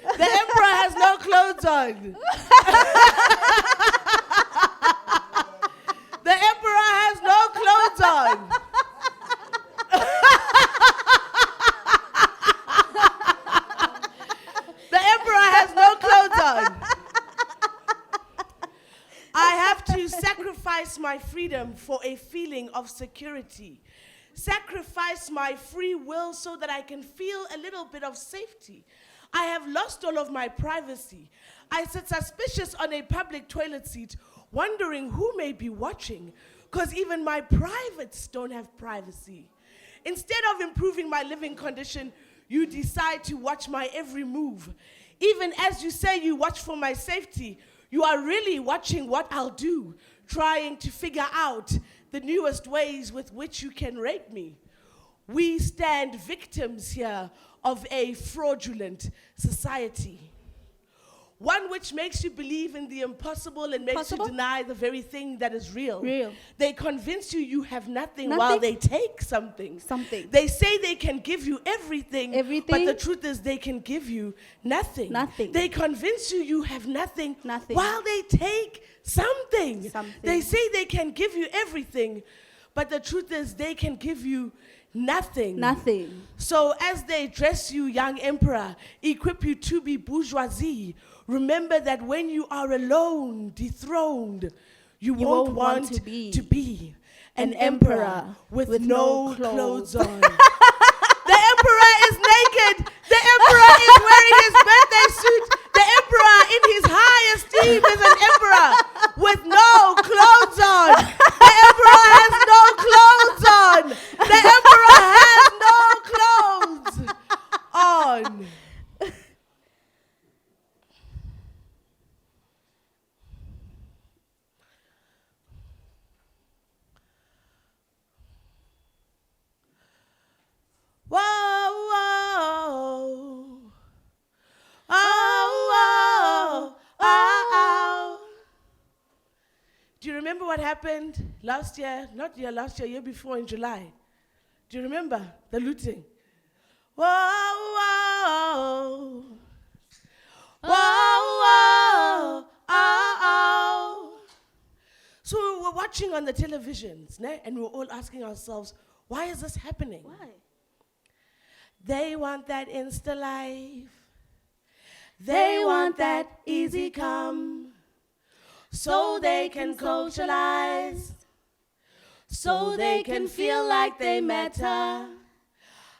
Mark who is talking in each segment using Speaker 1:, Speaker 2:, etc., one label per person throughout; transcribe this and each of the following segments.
Speaker 1: The emperor has no clothes on. The emperor has no clothes on. The emperor has no clothes on. I have to sacrifice my freedom for a feeling of security. Sacrifice my free will so that I can feel a little bit of safety. I have lost all of my privacy. I sit suspicious on a public toilet seat, wondering who may be watching, because even my privates don't have privacy. Instead of improving my living condition, you decide to watch my every move. Even as you say you watch for my safety, you are really watching what I'll do, trying to figure out the newest ways with which you can rape me. We stand victims here of a fraudulent society. One which makes you believe in the impossible and makes you deny the very thing that is real. They convince you have nothing while they take something. They say they can give you everything, but the truth is they can give you nothing. They convince you have nothing while they take something. They say they can give you everything, but the truth is they can give you nothing. So as they dress you, young emperor, equip you to be bourgeoisie, remember that when you are alone, dethroned, you won't want to be an emperor with no clothes on. The emperor is naked. The emperor is wearing his birthday suit. The emperor in his high esteem is an emperor with no clothes on. The emperor has no clothes on. The emperor has no clothes on. Whoa, whoa, oh, oh, oh. Do you remember what happened last year? Not last year, year before in July. Do you remember the looting? Whoa, whoa, whoa, oh, oh. So we were watching on the televisions, and we were all asking ourselves, why is this happening?
Speaker 2: Why?
Speaker 1: They want that Insta life. They want that easy come. So they can socialize. So they can feel like they matter.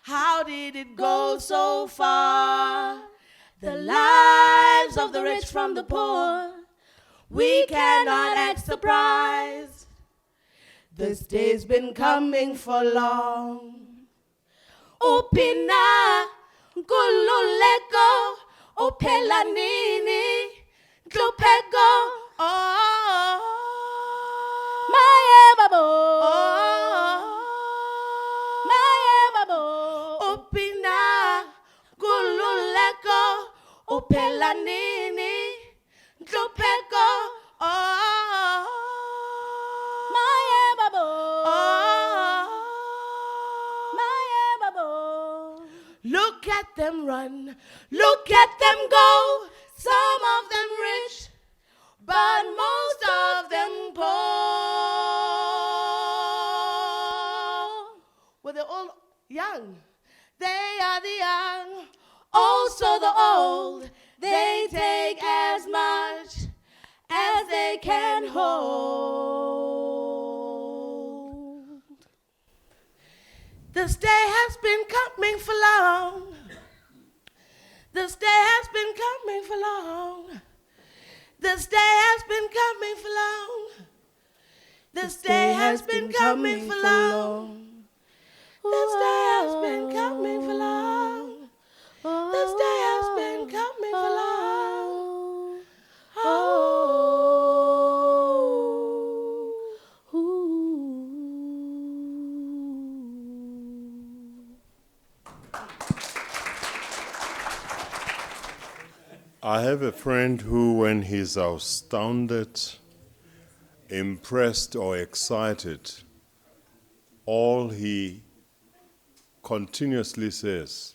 Speaker 1: How did it go so far? The lives of the rich from the poor. We cannot act surprised. This day's been coming for long. Upina, kululeko, opela nini, klopego, oh, my babo, oh, my babo, upina, kululeko, opela nini, klopego, oh, my babo, oh. Look at them run, look at them go. Some of them rich, but most of them poor. Well, they're all young. They are the young, also the old. They take as much as they can hold. This day has been coming for long. This day has been coming for long. This day has been coming for long. This day has been coming for long. This day has been coming for long. This day has been coming for long. Oh.
Speaker 3: I have a friend who, when he's astounded, impressed, or excited, all he continuously says,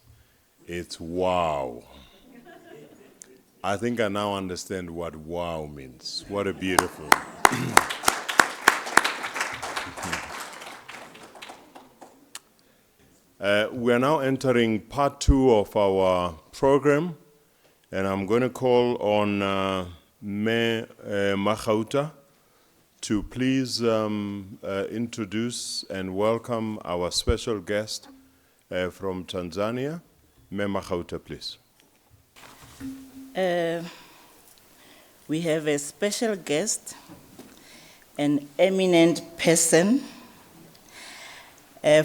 Speaker 3: it's wow. I think I now understand what wow means. What a beautiful. We are now entering part 2 of our program, and I'm going to call on Me Magauta to please introduce and welcome our special guest from Tanzania. Me Magauta, please.
Speaker 2: We have a special guest, an eminent person,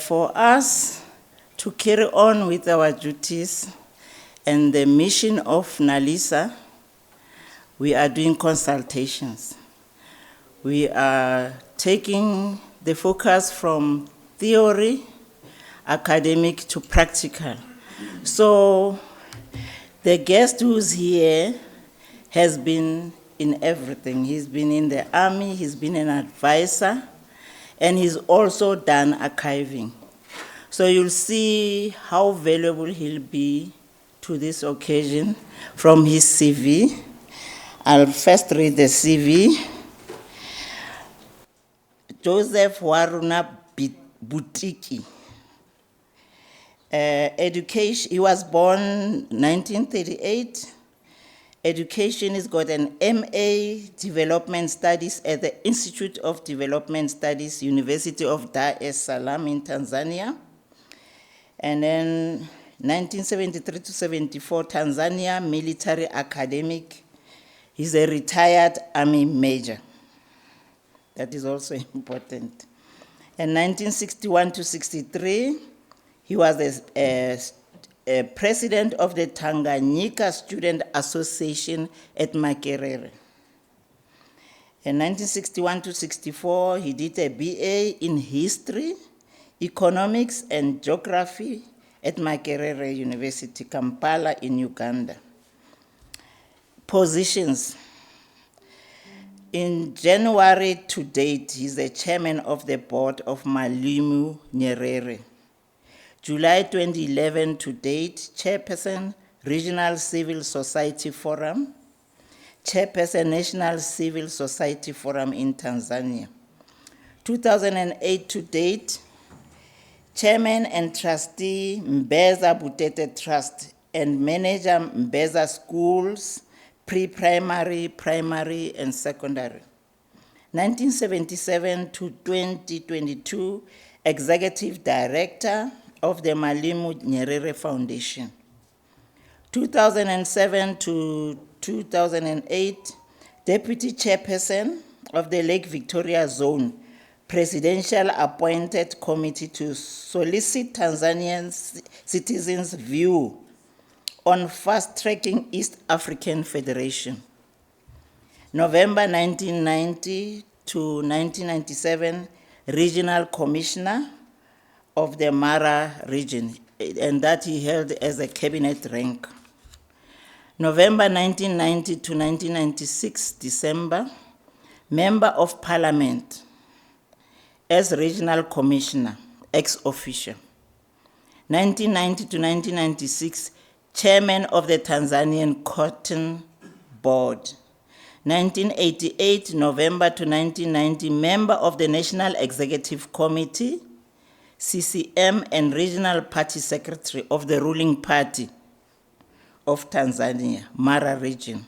Speaker 2: for us to carry on with our duties and the mission of NaLHISA. We are doing consultations. We are taking the focus from theory, academic to practical. So the guest who's here has been in everything. He's been in the army, he's been an advisor, and he's also done archiving. So you'll see how valuable he'll be to this occasion from his CV. I'll first read the CV. Joseph Waruna Butiki. Education, he was born 1938. Education, he's got an MA Development Studies at the Institute of Development Studies, University of Dar es Salaam in Tanzania. And then 1973 to 74, Tanzania Military Academic. He's a retired Army Major. That is also important. And 1961 to 63, he was a president of the Tanganyika Student Association at Makerere. In 1961 to 64, he did a BA in History, Economics and Geography at Makerere University, Kampala in Uganda. Positions. In January to date, he's the chairman of the board of Mwalimu Nyerere. July 2011 to date, chairperson, Regional Civil Society Forum, chairperson, National Civil Society Forum in Tanzania. 2008 to date, chairman and trustee, Mbeza Butete Trust, and manager, Mbeza Schools, pre-primary, primary, and secondary. 1977 to 2022, executive director of the Mwalimu Nyerere Foundation. 2007 to 2008, deputy chairperson of the Lake Victoria Zone, presidential appointed committee to solicit Tanzanian citizens' view on fast-tracking East African Federation. November 1990 to 1997, regional commissioner of the Mara region, and that he held as a cabinet rank. November 1990 to 1996, December, member of parliament as regional commissioner, ex officio. 1990 to 1996, chairman of the Tanzanian Cotton Board. 1988, November to 1990, member of the National Executive Committee, CCM, and regional party secretary of the ruling party of Tanzania, Mara region.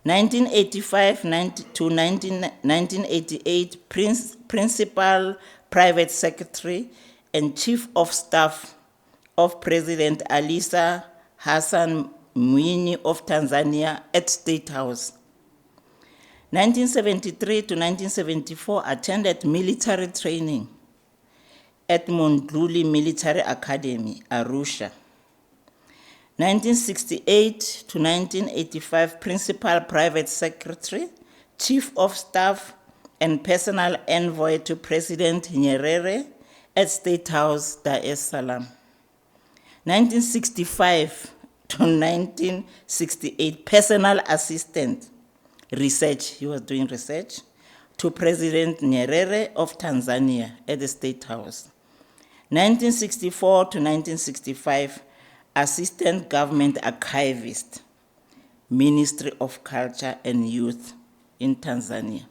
Speaker 2: 1985 to 1988, principal private secretary and chief of staff of President Alisa Hassan Mwinyi of Tanzania at State House. 1973 to 1974, attended military training at Monduli Military Academy, Arusha. 1968 to 1985, principal private secretary, chief of staff, and personal envoy to President Nyerere at State House, Dar es Salaam. 1965 to 1968, personal assistant, research, he was doing research, to President Nyerere of Tanzania at the State House. 1964 to 1965, assistant government archivist Ministry of Culture and Youth in Tanzania.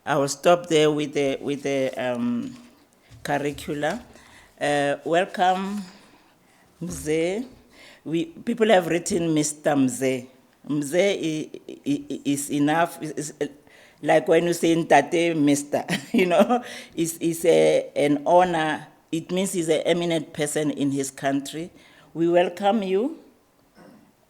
Speaker 2: I will stop there with the curricula. Welcome, Mzee. People have written Mr. Mzee. Mzee is enough. Is like when you say Ntate, Mr. You know, is an honor. It means he's an eminent person in his country. We welcome you.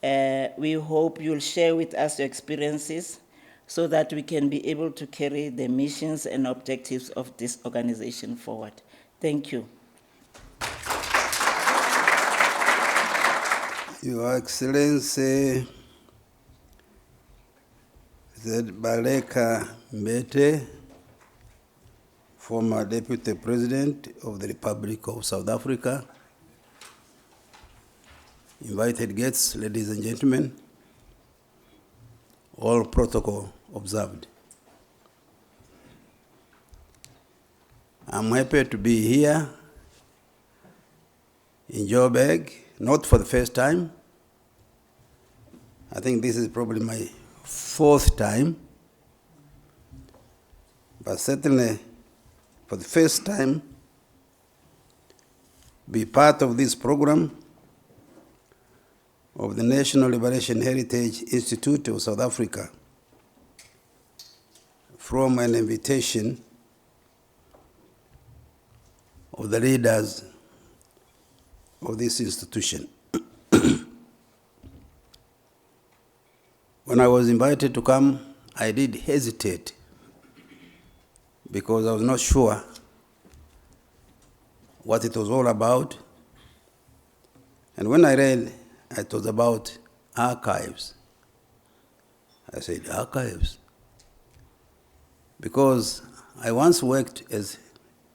Speaker 2: We hope you'll share with us your experiences so that we can be able to carry the missions and objectives of this organization forward. Thank you.
Speaker 4: Your Excellency, Baleka Mbete, former Deputy President of the Republic of South Africa, invited guests, ladies and gentlemen, all protocol observed. I'm happy to be here in Joburg, not for the first time. I think this is probably my fourth time, but certainly for the first time, be part of this program of the National Liberation Heritage Institute of South Africa from an invitation of the leaders of this institution. When I was invited to come, I did hesitate because I was not sure what it was all about. And when I read it was about archives, I said, archives? Because I once worked as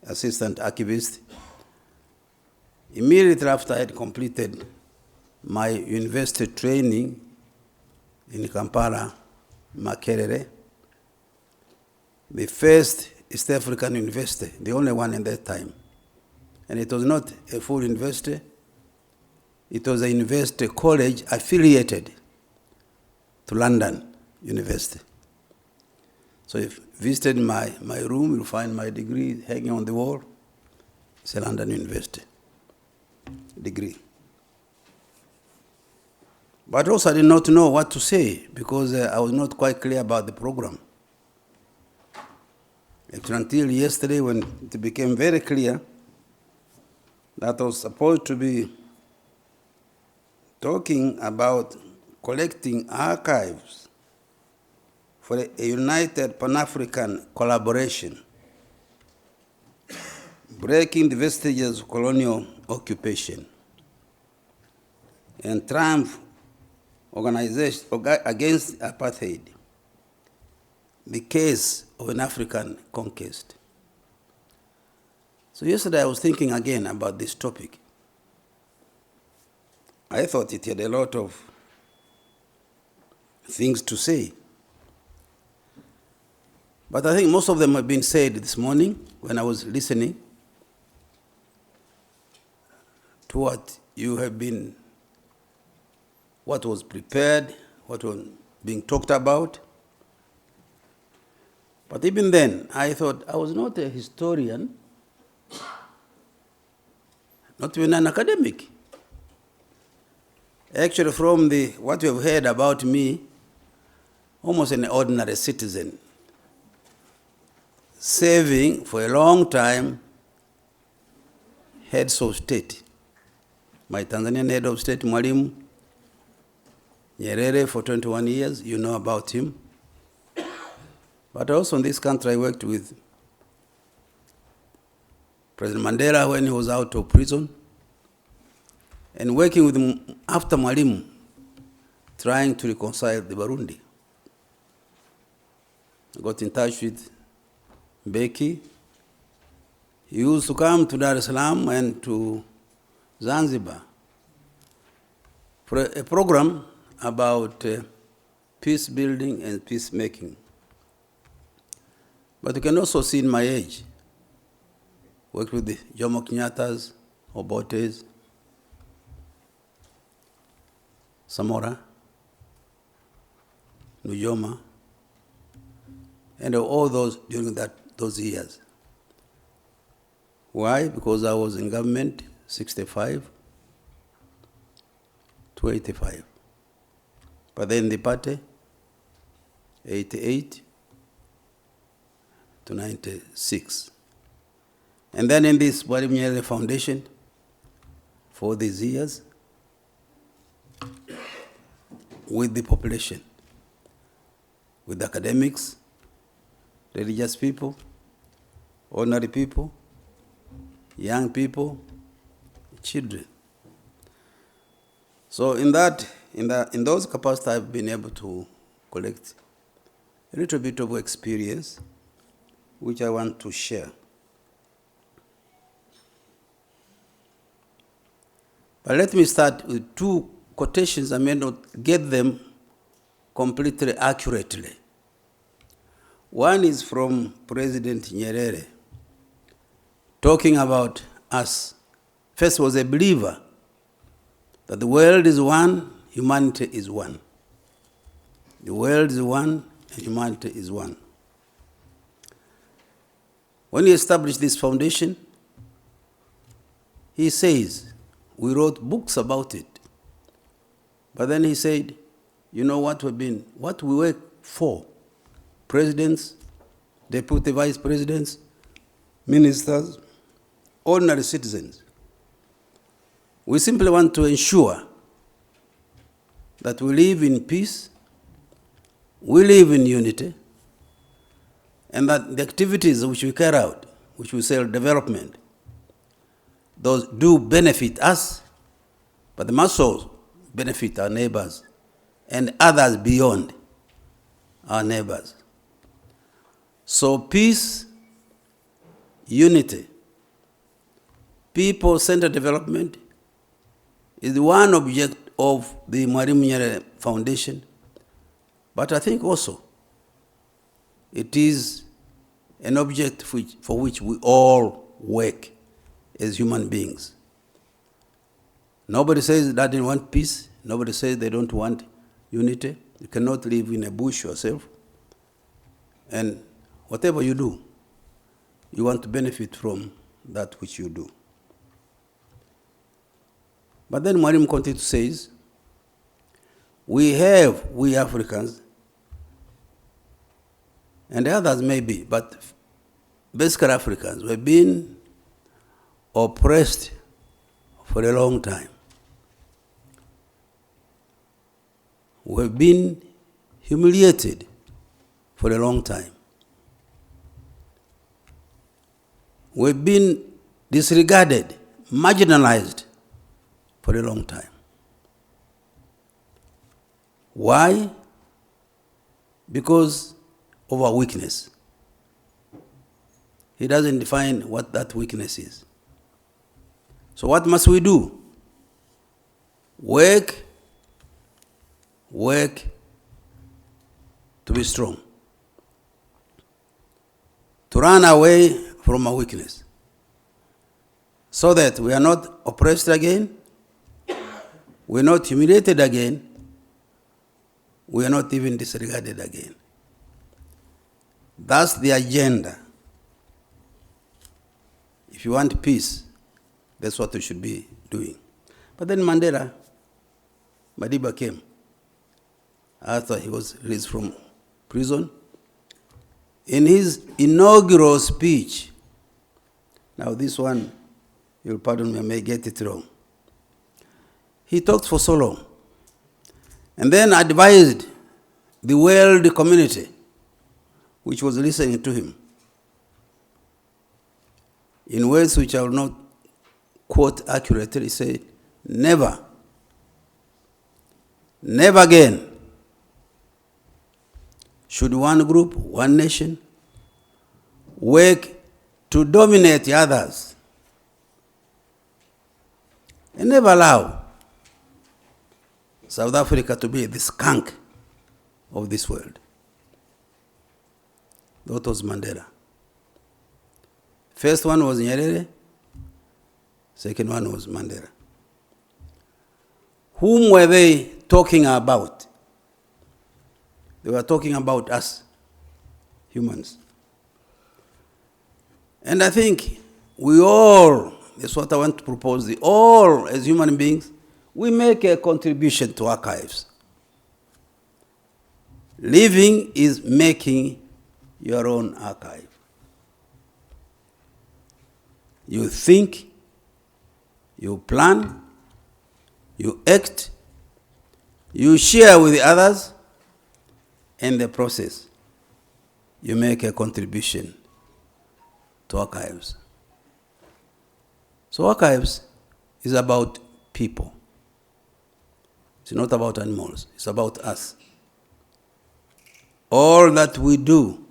Speaker 4: assistant archivist. Immediately after I had completed my university training in Kampala, Makerere, the first East African university, the only one in that time. And it was not a full university. It was a university college affiliated to London University. So if you visited my room, you'll find my degree hanging on the wall. It's a London University degree. But also I did not know what to say because I was not quite clear about the program. Until yesterday when it became very clear that I was supposed to be talking about collecting archives for a united Pan-African collaboration, breaking the vestiges of colonial occupation, and triumph organization against apartheid, the case of an African conquest. So yesterday I was thinking again about this topic. I thought it had a lot of things to say. But I think most of them have been said this morning when I was listening to what you have been, what was prepared, what was being talked about. But even then, I thought I was not a historian, not even an academic. Actually, from what you have heard about me, almost an ordinary citizen, serving for a long time heads of state. My Tanzanian head of state, Mwalimu Nyerere, for 21 years, you know about him. But also in this country, I worked with President Mandela when he was out of prison, and working with him after Mwalimu, trying to reconcile the Burundi. I got in touch with Mbeki. He used to come to Dar es Salaam and to Zanzibar for a program about peace building and peacemaking. But you can also see in my age, worked with the Jomo Kenyatta's, Obote's, Samora, Nujoma, and all those during those years. Why? Because I was in government 65 to 85. But then the party 88 to 96. And then in this Mwalimu Nyerere Foundation for these years with the population, with academics, religious people, ordinary people, young people, children. So in those capacities, I've been able to collect a little bit of experience, which I want to share. But let me start with two quotations. I may not get them completely accurately. One is from President Nyerere, talking about us. First was a believer that the world is one, humanity is one. The world is one, and humanity is one. When he established this foundation, he says, we wrote books about it. But then he said, you know what we work for, presidents, deputy vice presidents, ministers, ordinary citizens. We simply want to ensure that we live in peace, we live in unity, and that the activities which we carry out, which we say development, those do benefit us, but they must also benefit our neighbors and others beyond our neighbors. So peace, unity, people-centered development is one object of the Mwalimu Nyerere Foundation, but I think also it is an object for which we all work as human beings. Nobody says that they want peace. Nobody says they don't want unity. You cannot live in a bush yourself. And whatever you do, you want to benefit from that which you do. But then Mwalimu continues to say, we Africans, and others maybe, but basically Africans, we've been oppressed for a long time. We've been humiliated for a long time. We've been disregarded, marginalized for a long time. Why? Because of our weakness. He doesn't define what that weakness is. So what must we do? Work to be strong, to run away from our weakness, so that we are not oppressed again, we are not humiliated again, we are not even disregarded again. That's the agenda. If you want peace, that's what we should be doing. But then Madiba came after he was released from prison. In his inaugural speech, now this one, you'll pardon me, I may get it wrong. He talked for so long, and then advised the world community, which was listening to him, in words which I will not quote accurately. He said, never again should one group, one nation, work to dominate the others, and never allow South Africa to be the skunk of this world. That was Mandela. First one was Nyerere, second one was Mandela. Whom were they talking about? They were talking about us, humans. And I think we all, that's what I want to propose, all as human beings, we make a contribution to archives. Living is making your own archive. You think, you plan, you act, you share with the others, and the process, you make a contribution to archives. So archives is about people. It's not about animals, it's about us. All that we do,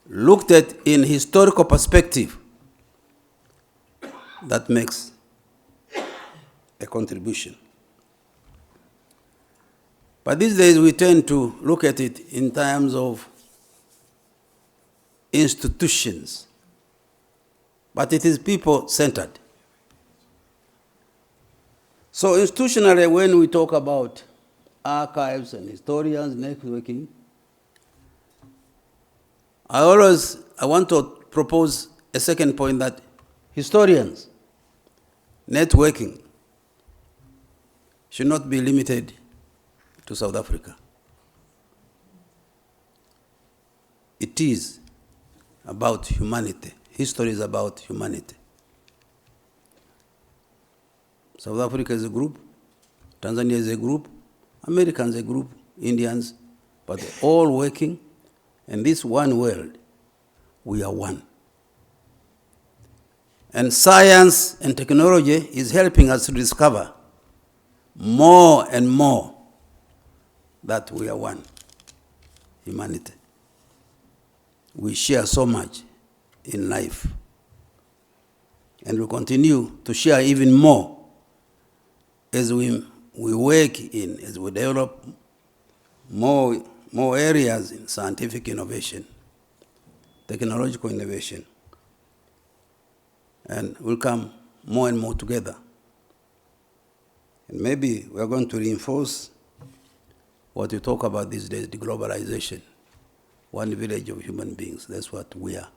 Speaker 4: looked at in historical perspective, that makes a contribution. But these days we tend to look at it in terms of institutions. But it is people-centered. So institutionally, when we talk about archives and historians, networking, I want to propose a second point that historians, networking, should not be limited to South Africa. It is about humanity. History is about humanity. South Africa is a group, Tanzania is a group, Americans a group, Indians, but they're all working in this one world. We are one. And science and technology is helping us to discover more and more that we are one, humanity. We share so much in life. And we continue to share even more as we work in, as we develop more areas in scientific innovation, technological innovation. And we'll come more and more together. And maybe we are going to reinforce what we talk about these days, the globalization. One village of human beings, that's what we are.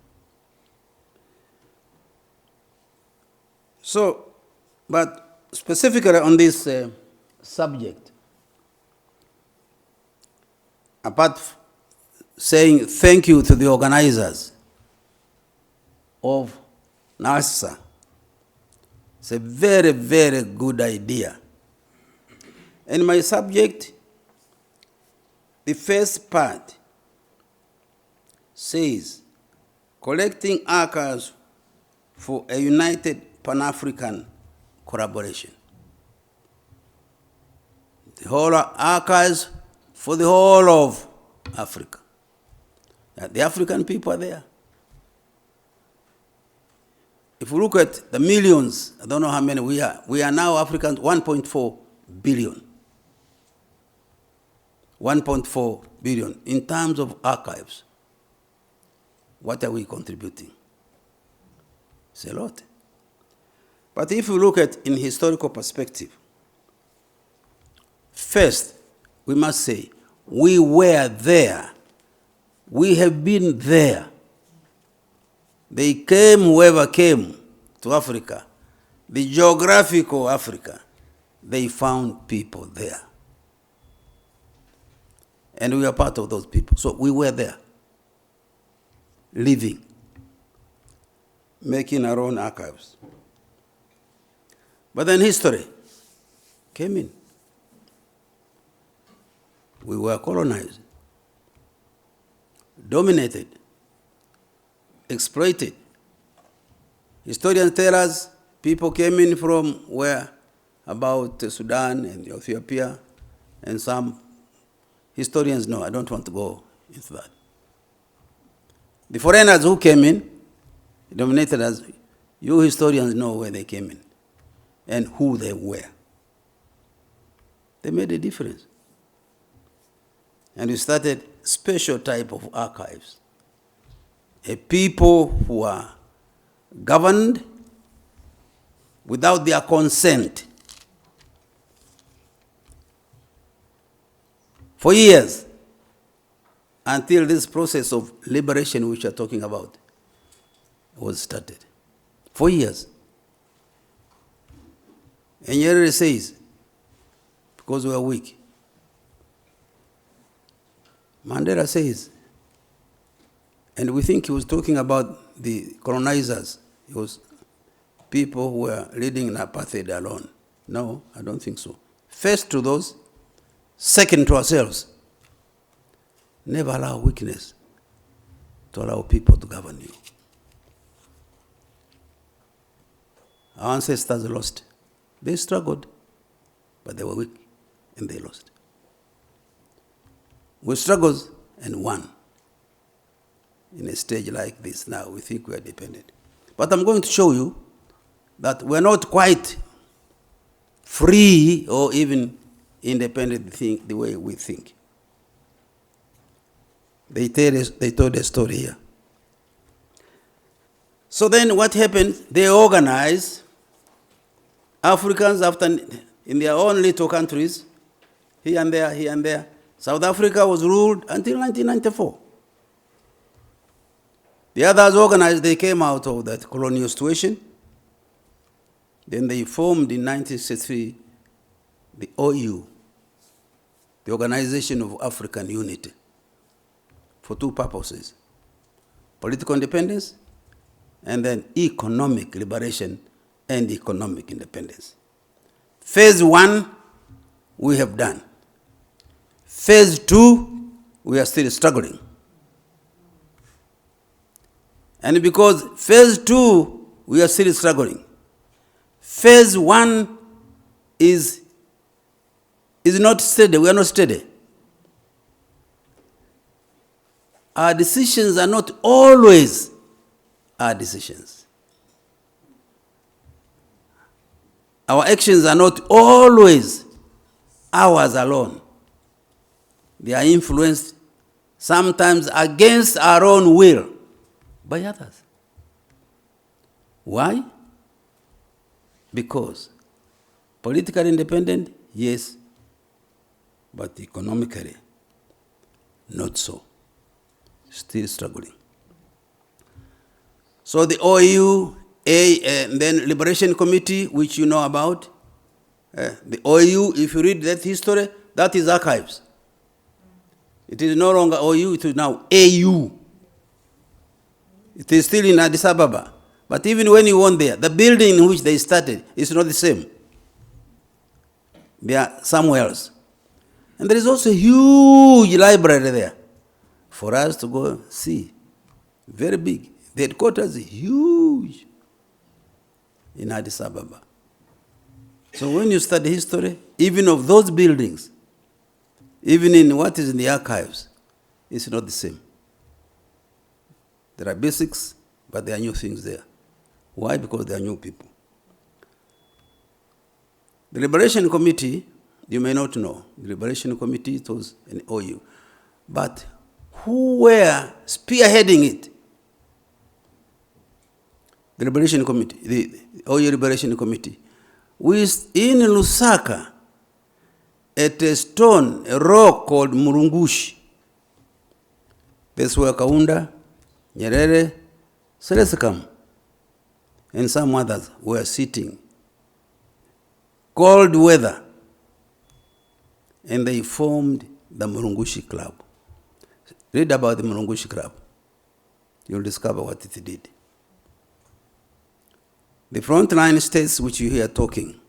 Speaker 4: So, but specifically on this subject, apart from saying thank you to the organizers of NaLHISA, it's a very, very good idea. And my subject, the first part, says, collecting archives for a united Pan-African collaboration. The whole archives for the whole of Africa. The African people are there. If we look at the millions, I don't know how many we are now Africans, 1.4 billion. 1.4 billion in terms of archives. What are we contributing? It's a lot. But if you look at in historical perspective, first, we must say, we were there. We have been there. They came, whoever came to Africa, the geographical Africa, they found people there. And we are part of those people. So we were there, living, making our own archives. But then history came in. We were colonized, dominated, exploited. Historians tell us people came in from where? About Sudan and Ethiopia, and some historians know. I don't want to go into that. The foreigners who came in dominated us. You historians know where they came in and who they were. They made a difference. And we started special type of archives. A people who are governed without their consent. For years, until this process of liberation which we are talking about was started. 4 years. And Nyerere says, because we are weak. Mandela says, and we think he was talking about the colonizers. It was people who were leading in apartheid alone. No, I don't think so. First to those, second to ourselves. Never allow weakness to allow people to govern you. Our ancestors lost. They struggled, but they were weak and they lost. We struggled and won. In a stage like this now, we think we are dependent. But I'm going to show you that we're not quite free or even independent the way we think. They told a story here. So then what happened? They organized Africans in their own little countries, here and there, here and there. South Africa was ruled until 1994. The others organized, they came out of that colonial situation. Then they formed in 1963 the OU, the Organization of African Unity, for two purposes: political independence and then economic liberation and economic independence. Phase 1, we have done. Phase 2, we are still struggling. And because phase 2, we are still struggling. Phase 1 is not steady. We are not steady. Our decisions are not always our decisions. Our actions are not always ours alone. They are influenced sometimes against our own will by others. Why? Because politically independent, yes, but economically, not so. Still struggling. So the OU, and then Liberation Committee, which you know about, the OU, if you read that history, that is archives. It is no longer OU, it is now AU. It is still in Addis Ababa. But even when you went there, the building in which they started is not the same. They are somewhere else. And there is also a huge library there for us to go see. Very big. The headquarters is huge in Addis Ababa. So when you study history, even of those buildings, even in what is in the archives, it's not the same. There are basics, but there are new things there. Why? Because there are new people. The Liberation Committee, you may not know, the Liberation Committee, it was an OU. But who were spearheading it? The Liberation Committee, the OU Liberation Committee. In Lusaka, at a stone, a rock called Murungushi. That's where Kaunda, Nyerere, Selesekam, and some others were sitting. Cold weather. And they formed the Murungushi Club. Read about the Murungushi Club. You'll discover what it did. The frontline states which you hear talking,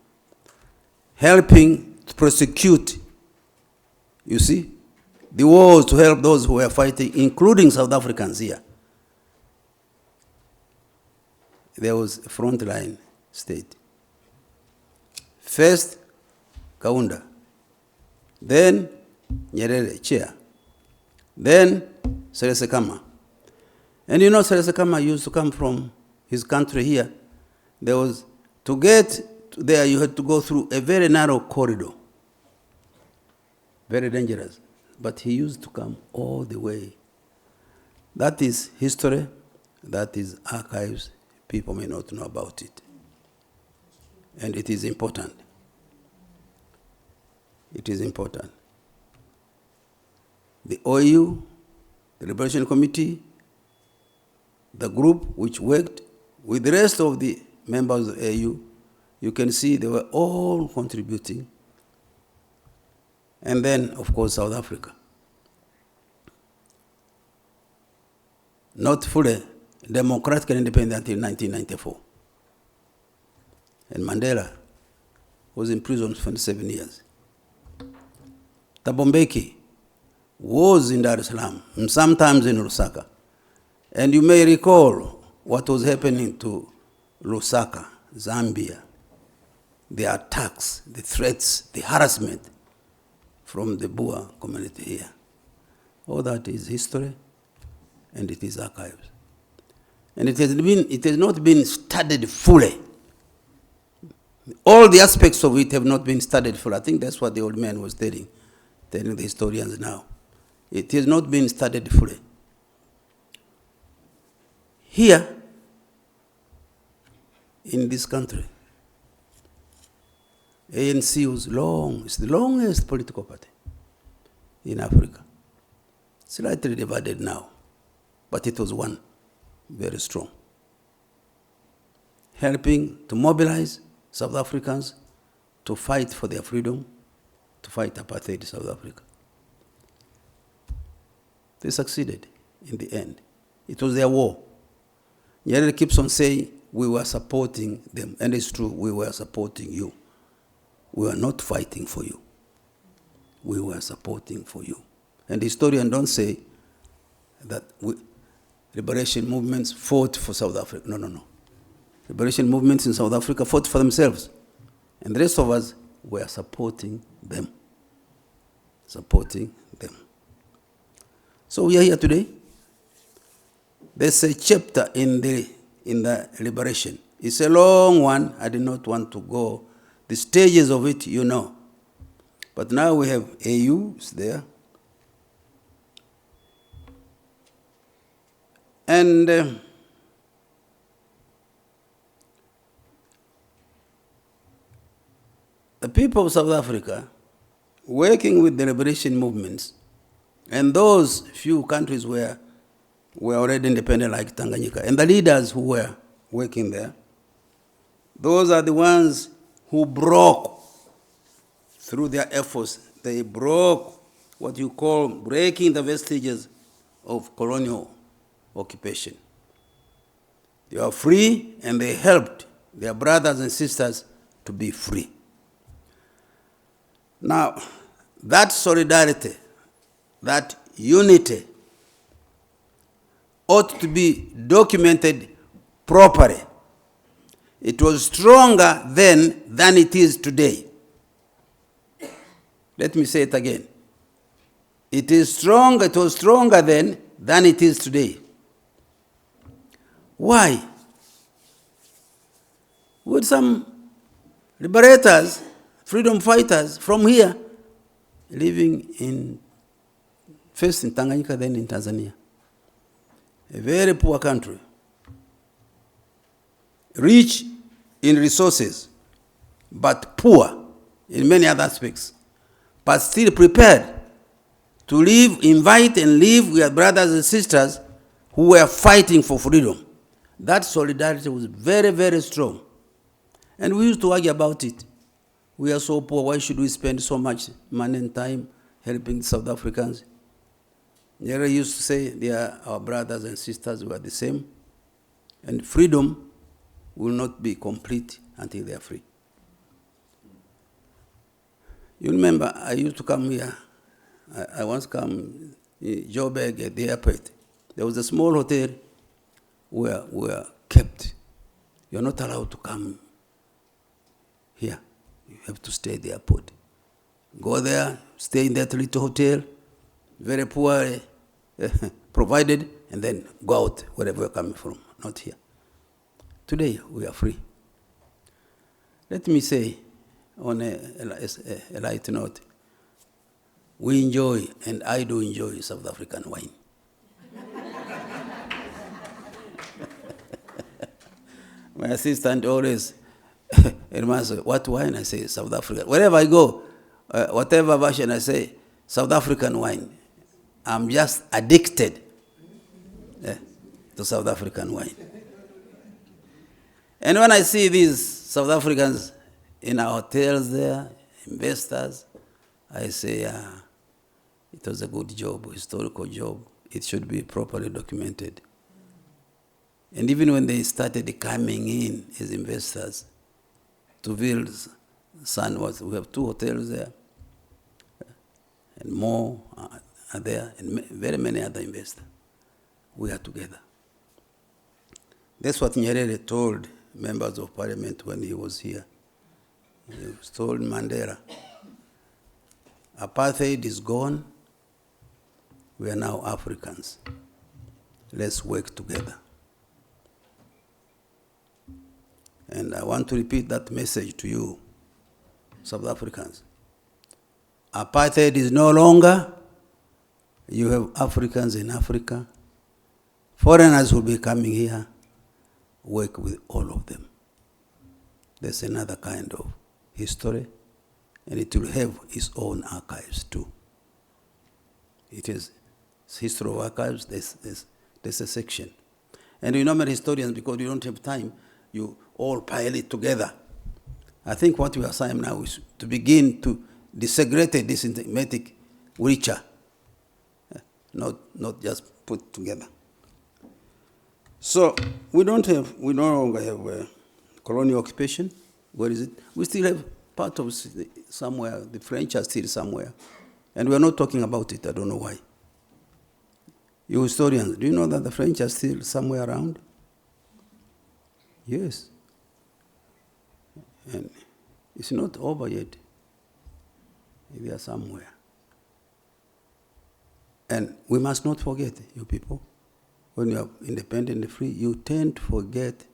Speaker 4: helping to prosecute, you see, the wars to help those who were fighting, including South Africans here. There was a frontline state. First, Kaunda. Then, Nyerere, chair. Then, Selesekama. And you know Selesekama used to come from his country here. There was, to get there, you had to go through a very narrow corridor. Very dangerous. But he used to come all the way. That is history. That is archives. People may not know about it. And it is important. It is important. The OU the Liberation Committee, the group which worked with the rest of the members of AU, you can see they were all contributing. And then, of course, South Africa. Not fully democratic and independent until 1994. And Mandela was in prison for 27 years. Thabo Mbeki was in Dar es Salaam, sometimes in Lusaka. And you may recall what was happening to Lusaka, Zambia, the attacks, the threats, the harassment from the Boer community here. All that is history, and it is archives. And it has not been studied fully. All the aspects of it have not been studied fully. I think that's what the old man was telling the historians now. It has not been studied fully. Here, in this country, ANC was long, it's the longest political party in Africa. Slightly divided now, but it was one, very strong. Helping to mobilize South Africans to fight for their freedom, to fight apartheid in South Africa. They succeeded in the end. It was their war. Nyerere keeps on saying, we were supporting them. And it's true, we were supporting you. We were not fighting for you. We were supporting for you. And historians don't say that liberation movements fought for South Africa. No, no, no. Liberation movements in South Africa fought for themselves. And the rest of us were supporting them. Supporting them. So we are here today. There's a chapter in the liberation. It's a long one. I did not want to go. The stages of it, you know. But now we have AU, it's there. And the people of South Africa, working with the liberation movements, and those few countries were already independent, like Tanganyika, and the leaders who were working there, those are the ones who broke through their efforts. They broke what you call breaking the vestiges of colonial occupation. They were free, and they helped their brothers and sisters to be free. Now, that solidarity, that unity, ought to be documented properly. It was stronger then than it is today. Let me say it again. It was stronger then than it is today. Why? With some liberators, freedom fighters from here, living first in Tanganyika, then in Tanzania. A very poor country, rich in resources, but poor in many other aspects, but still prepared to live, invite and live with brothers and sisters who were fighting for freedom. That solidarity was very, very strong. And we used to argue about it. We are so poor, why should we spend so much money and time helping South Africans? Nyerere used to say they are our brothers and sisters, we are the same. And freedom will not be complete until they are free. You remember, I used to come here. I once come in Joburg at the airport. There was a small hotel where we were kept. You're not allowed to come here. You have to stay at the airport. Go there, stay in that little hotel, very poor provided, and then go out wherever you're coming from, not here. Today, we are free. Let me say, on a light note, we enjoy, and I do enjoy, South African wine. My assistant always reminds me, what wine? I say, South African. Wherever I go, whatever version I say, South African wine. I'm just addicted to South African wine. And when I see these South Africans in our hotels there, investors, I say, it was a good job, historical job. It should be properly documented. And even when they started coming in as investors to build Sunworth, we have 2 hotels there, and more are there, and very many other investors. We are together. That's what Nyerere told members of parliament when he was here. He told Mandela, apartheid is gone, we are now Africans. Let's work together. And I want to repeat that message to you, South Africans. Apartheid is no longer. You have Africans in Africa. Foreigners will be coming here. Work with all of them. There's another kind of history, and it will have its own archives too. It is history of archives. There's a section. And we normally historians, because we don't have time, you all pile it together. I think what we are saying now is to begin to desegregate this thematic richer, not just put together. So we no longer have colonial occupation. Where is it? We still have part of somewhere. The French are still somewhere, and we are not talking about it. I don't know why. You historians, do you know that the French are still somewhere around? Yes. And it's not over yet. They are somewhere. And we must not forget, you people, when you are independent and free, you tend to forget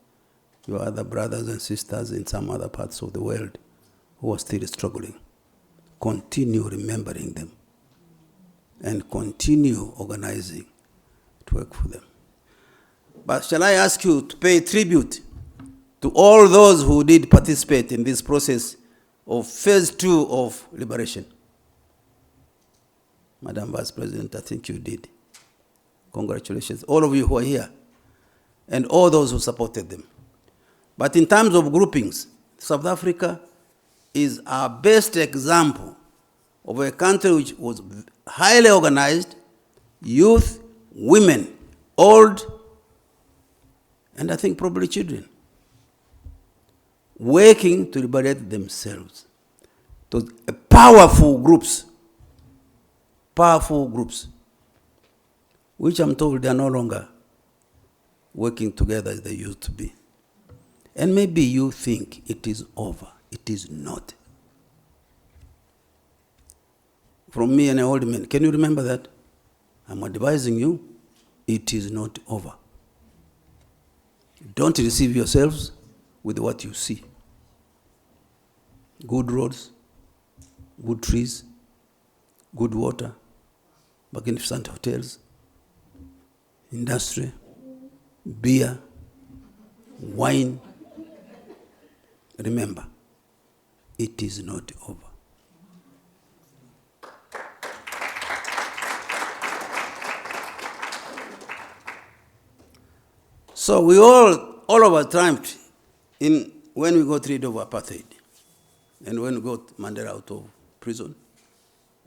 Speaker 4: your other brothers and sisters in some other parts of the world who are still struggling. Continue remembering them and continue organizing to work for them. But shall I ask you to pay tribute to all those who did participate in this process of phase 2 of liberation? Madam Vice President, I think you did. Congratulations, all of you who are here, and all those who supported them. But in terms of groupings, South Africa is our best example of a country which was highly organized, youth, women, old, and I think probably children, working to liberate themselves. To powerful groups, which I'm told they are no longer working together as they used to be. And maybe you think it is over. It is not. From me and an old man, can you remember that? I'm advising you, it is not over. Don't deceive yourselves with what you see. Good roads, good trees, good water, magnificent hotels, industry, beer, wine. Remember, it is not over. So we all of us triumphed when we got rid of apartheid and when we got Mandela out of prison.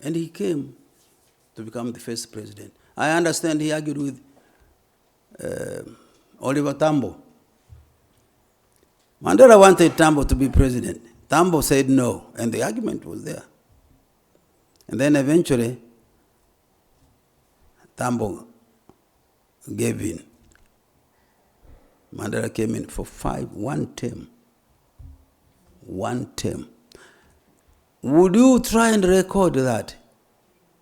Speaker 4: And he came to become the first president. I understand he argued with Oliver Tambo. Mandela wanted Tambo to be president. Tambo said no, and the argument was there. And then eventually, Tambo gave in. Mandela came in for one term. Would you try and record that?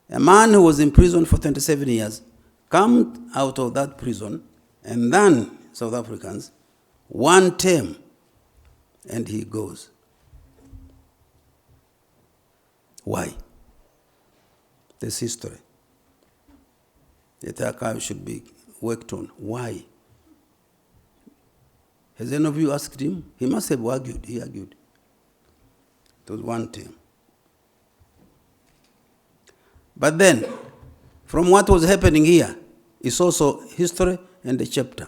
Speaker 4: A man who was in prison for 27 years, come out of that prison, and then South Africans, one term, and he goes. Why? This history. The archive should be worked on. Why? Has any of you asked him? He must have argued. He argued. It was one term. But then, from what was happening here, it's also history and the chapter.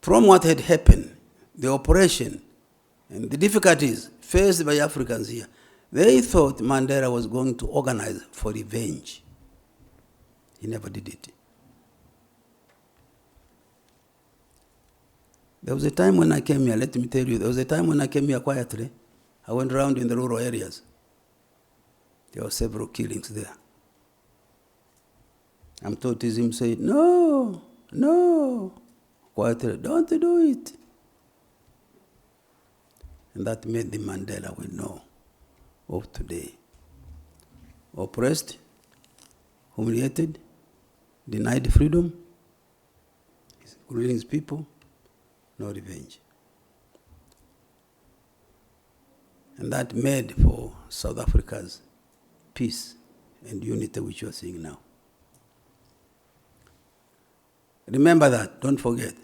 Speaker 4: From what had happened, the operation, and the difficulties faced by Africans here, they thought Mandela was going to organize for revenge. He never did it. There was a time when I came here, let me tell you, there was a time when I came here quietly. I went around in the rural areas. There were several killings there. Mtotism said, no, no, quietly, don't do it. And that made the Mandela we know of today. Oppressed, humiliated, denied freedom, ruling his people, no revenge. And that made for South Africa's peace and unity which you are seeing now. Remember that, don't forget.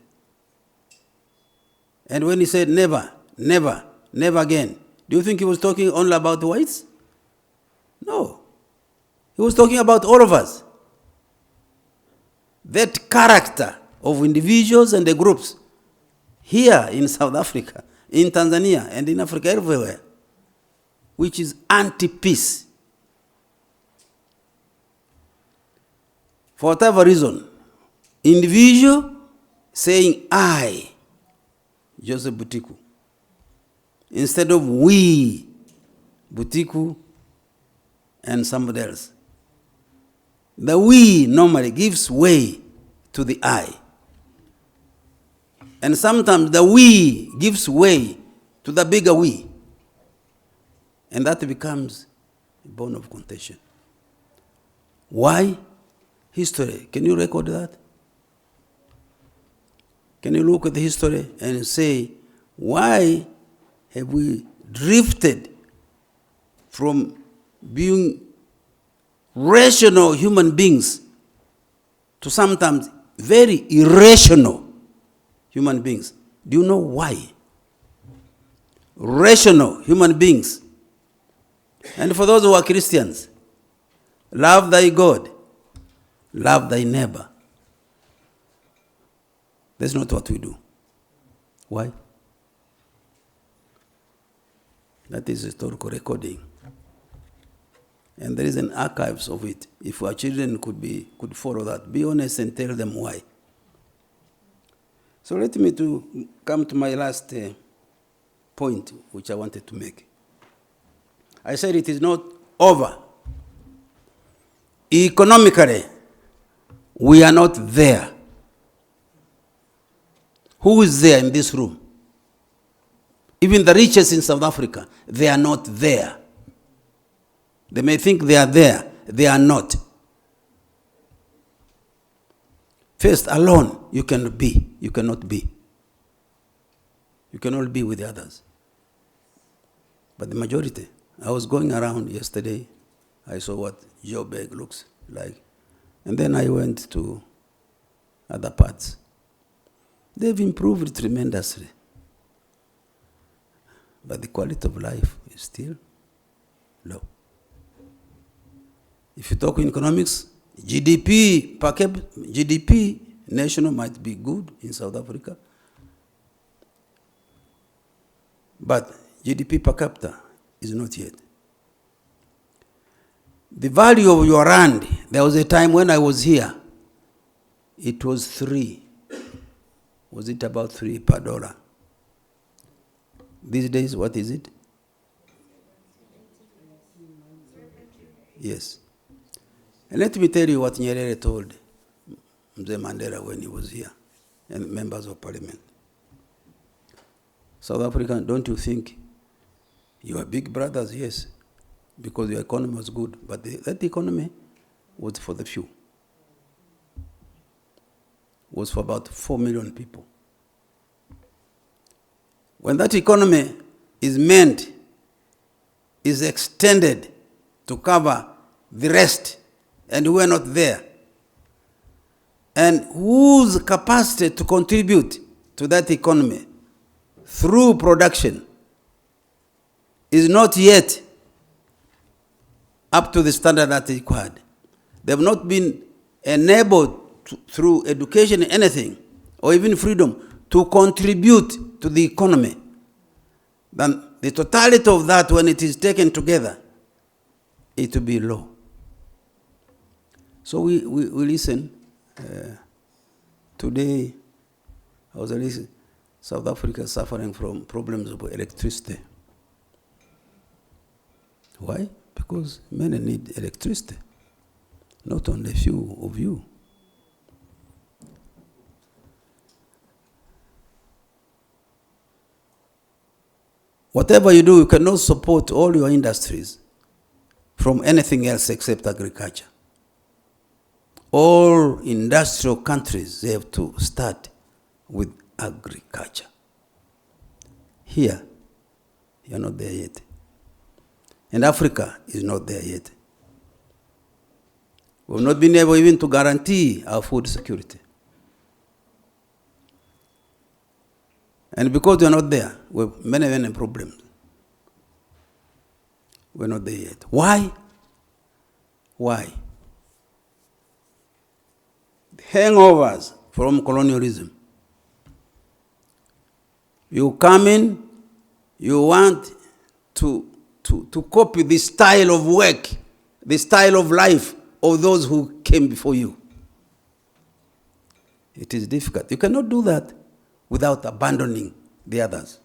Speaker 4: And when he said never, never, never again, do you think he was talking only about the whites? No. He was talking about all of us. That character of individuals and the groups here in South Africa, in Tanzania, and in Africa everywhere, which is anti-peace. For whatever reason, individual saying I, Joseph Butiku, instead of we, Butiku and somebody else. The we normally gives way to the I. And sometimes the we gives way to the bigger we. And that becomes a bone of contention. Why? History. Can you record that? Can you look at the history and say, why have we drifted from being rational human beings to sometimes very irrational human beings? Do you know why? Rational human beings. And for those who are Christians, love thy God, love thy neighbor. That's not what we do. Why? That is historical recording. And there is an archives of it. If our children could follow that, be honest and tell them why. So let me come to my last point, which I wanted to make. I said it is not over. Economically, we are not there. Who is there in this room? Even the richest in South Africa, they are not there. They may think they are there. They are not. First, alone, you cannot be. You cannot be. You cannot be with the others. But the majority, I was going around yesterday. I saw what Joburg looks like. And then I went to other parts. They've improved tremendously. But the quality of life is still low. If you talk in economics, GDP per capita, GDP national might be good in South Africa. But GDP per capita is not yet. The value of your rand, there was a time when I was here, it was 3. Was it about 3 per dollar? These days, what is it? Yes. And let me tell you what Nyerere told Mzee Mandela when he was here, and members of parliament. South African, don't you think you are big brothers? Yes, because your economy was good, but that economy was for the few. Was for about 4 million people. When that economy is extended to cover the rest, and we are not there, and whose capacity to contribute to that economy through production is not yet up to the standard that is required. They have not been enabled through education, anything, or even freedom, to contribute to the economy, then the totality of that, when it is taken together, it will be low. So we listen. Today, I was listening, South Africa is suffering from problems of electricity. Why? Because many need electricity, not only a few of you. Whatever you do, you cannot support all your industries from anything else except agriculture. All industrial countries, they have to start with agriculture. Here, you're not there yet. And Africa is not there yet. We've not been able even to guarantee our food security. And because we're not there, we have many, many problems. We're not there yet. Why? Why? Hangovers from colonialism. You come in, you want to copy the style of work, the style of life of those who came before you. It is difficult. You cannot do that without abandoning the others.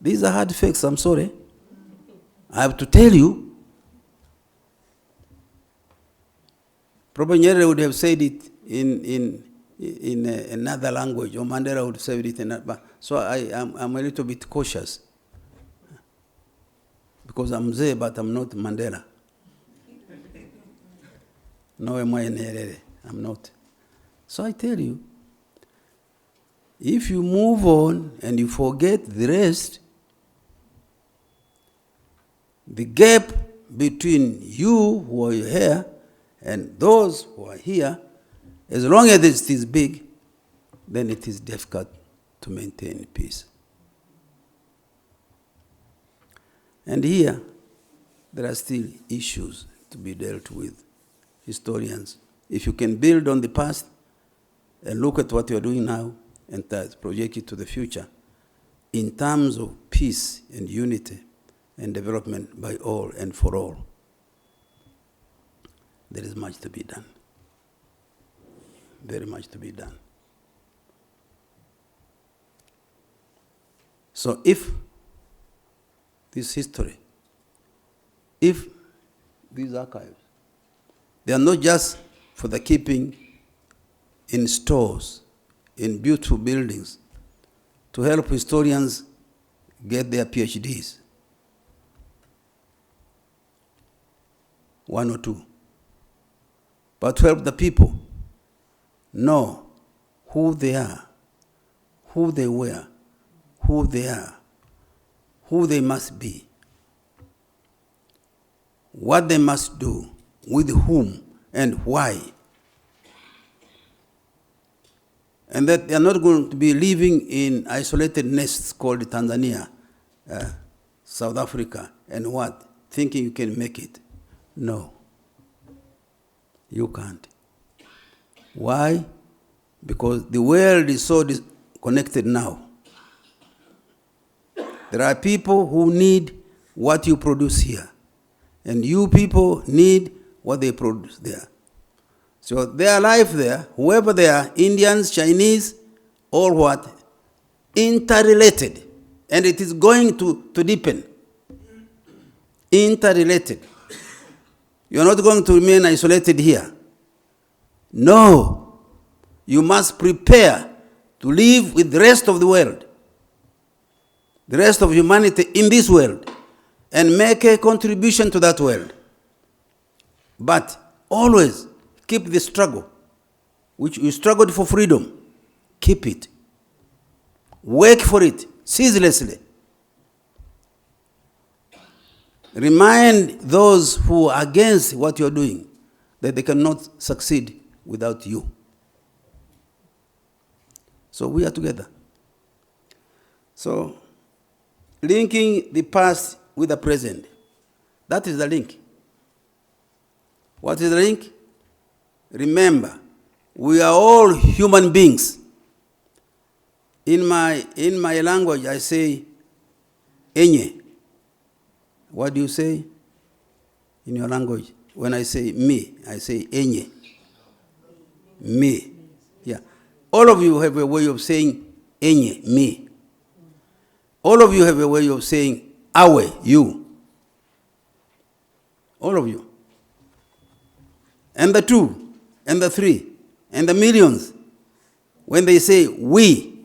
Speaker 4: These are hard facts, I'm sorry. I have to tell you. Probably Nyerere would have said it in another language, or Mandela would have said it in another. So I'm a little bit cautious. Because I'm Mzee, but I'm not Mandela. No, I'm not. So I tell you, if you move on and you forget the rest, the gap between you who are here and those who are here, as long as it is big, then it is difficult to maintain peace. And here, there are still issues to be dealt with. Historians, if you can build on the past and look at what you're doing now and project it to the future, in terms of peace and unity and development by all and for all, there is much to be done. Very much to be done. So if this history, if these archives, they are not just for the keeping in stores, in beautiful buildings, to help historians get their PhDs, one or two, but to help the people know who they are, who they were, who they are, who they must be, what they must do, with whom, and why. And that they are not going to be living in isolated nests called Tanzania, South Africa, and what, thinking you can make it. No, you can't. Why? Because the world is so disconnected now. There are people who need what you produce here, and you people need what they produce there. So their life there, whoever they are, Indians, Chinese, all what, interrelated. And it is going to deepen. Interrelated. You're not going to remain isolated here. No. You must prepare to live with the rest of the world, the rest of humanity in this world, and make a contribution to that world. But always keep the struggle, which you struggled for freedom. Keep it. Work for it ceaselessly. Remind those who are against what you're doing that they cannot succeed without you. So we are together. So, linking the past with the present. That is the link. What is the link? remember, we are all human beings. In my language, I say, enye. What do you say in your language? When I say me, I say enye. Me. Yeah. All of you have a way of saying enye, me. All of you have a way of saying awe, you. All of you. And the two, and the three, and the millions. When they say we,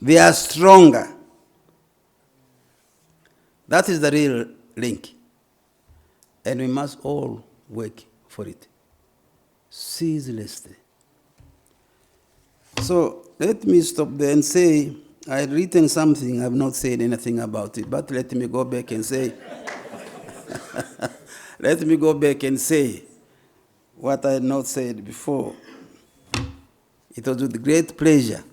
Speaker 4: they are stronger. That is the real link. And we must all work for it ceaselessly. So let me stop there and say, I had written something, I have not said anything about it, but let me go back and say, let me go back and say what I had not said before. It was with great pleasure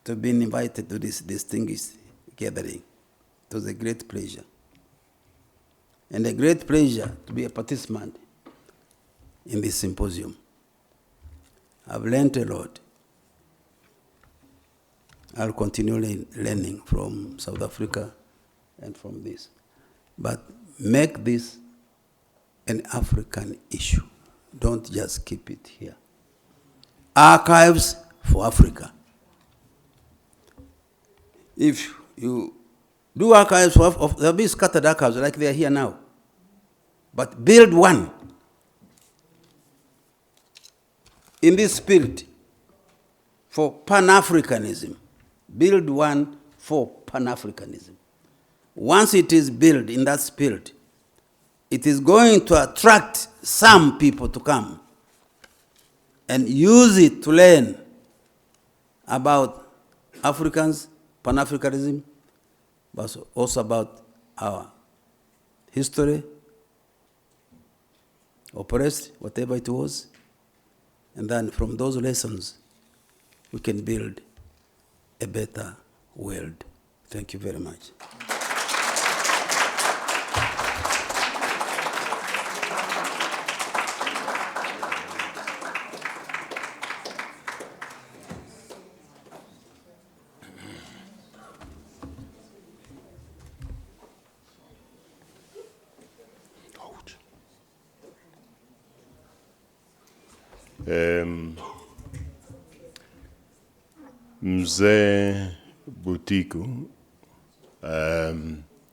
Speaker 4: to be invited to this distinguished gathering. It was a great pleasure. And a great pleasure to be a participant in this symposium. I've learned a lot. I'll continue learning from South Africa and from this. But make this an African issue. Don't just keep it here. Archives for Africa. If you do archives for Africa, there'll be scattered archives like they are here now. But build one in this spirit for Pan-Africanism. Build one for Pan-Africanism. Once it is built in that spirit, it is going to attract some people to come and use it to learn about Africans, Pan-Africanism, but also about our history, oppressed, whatever it was. And then from those lessons, we can build a better world. Thank you very much.
Speaker 3: Mzee Butiku,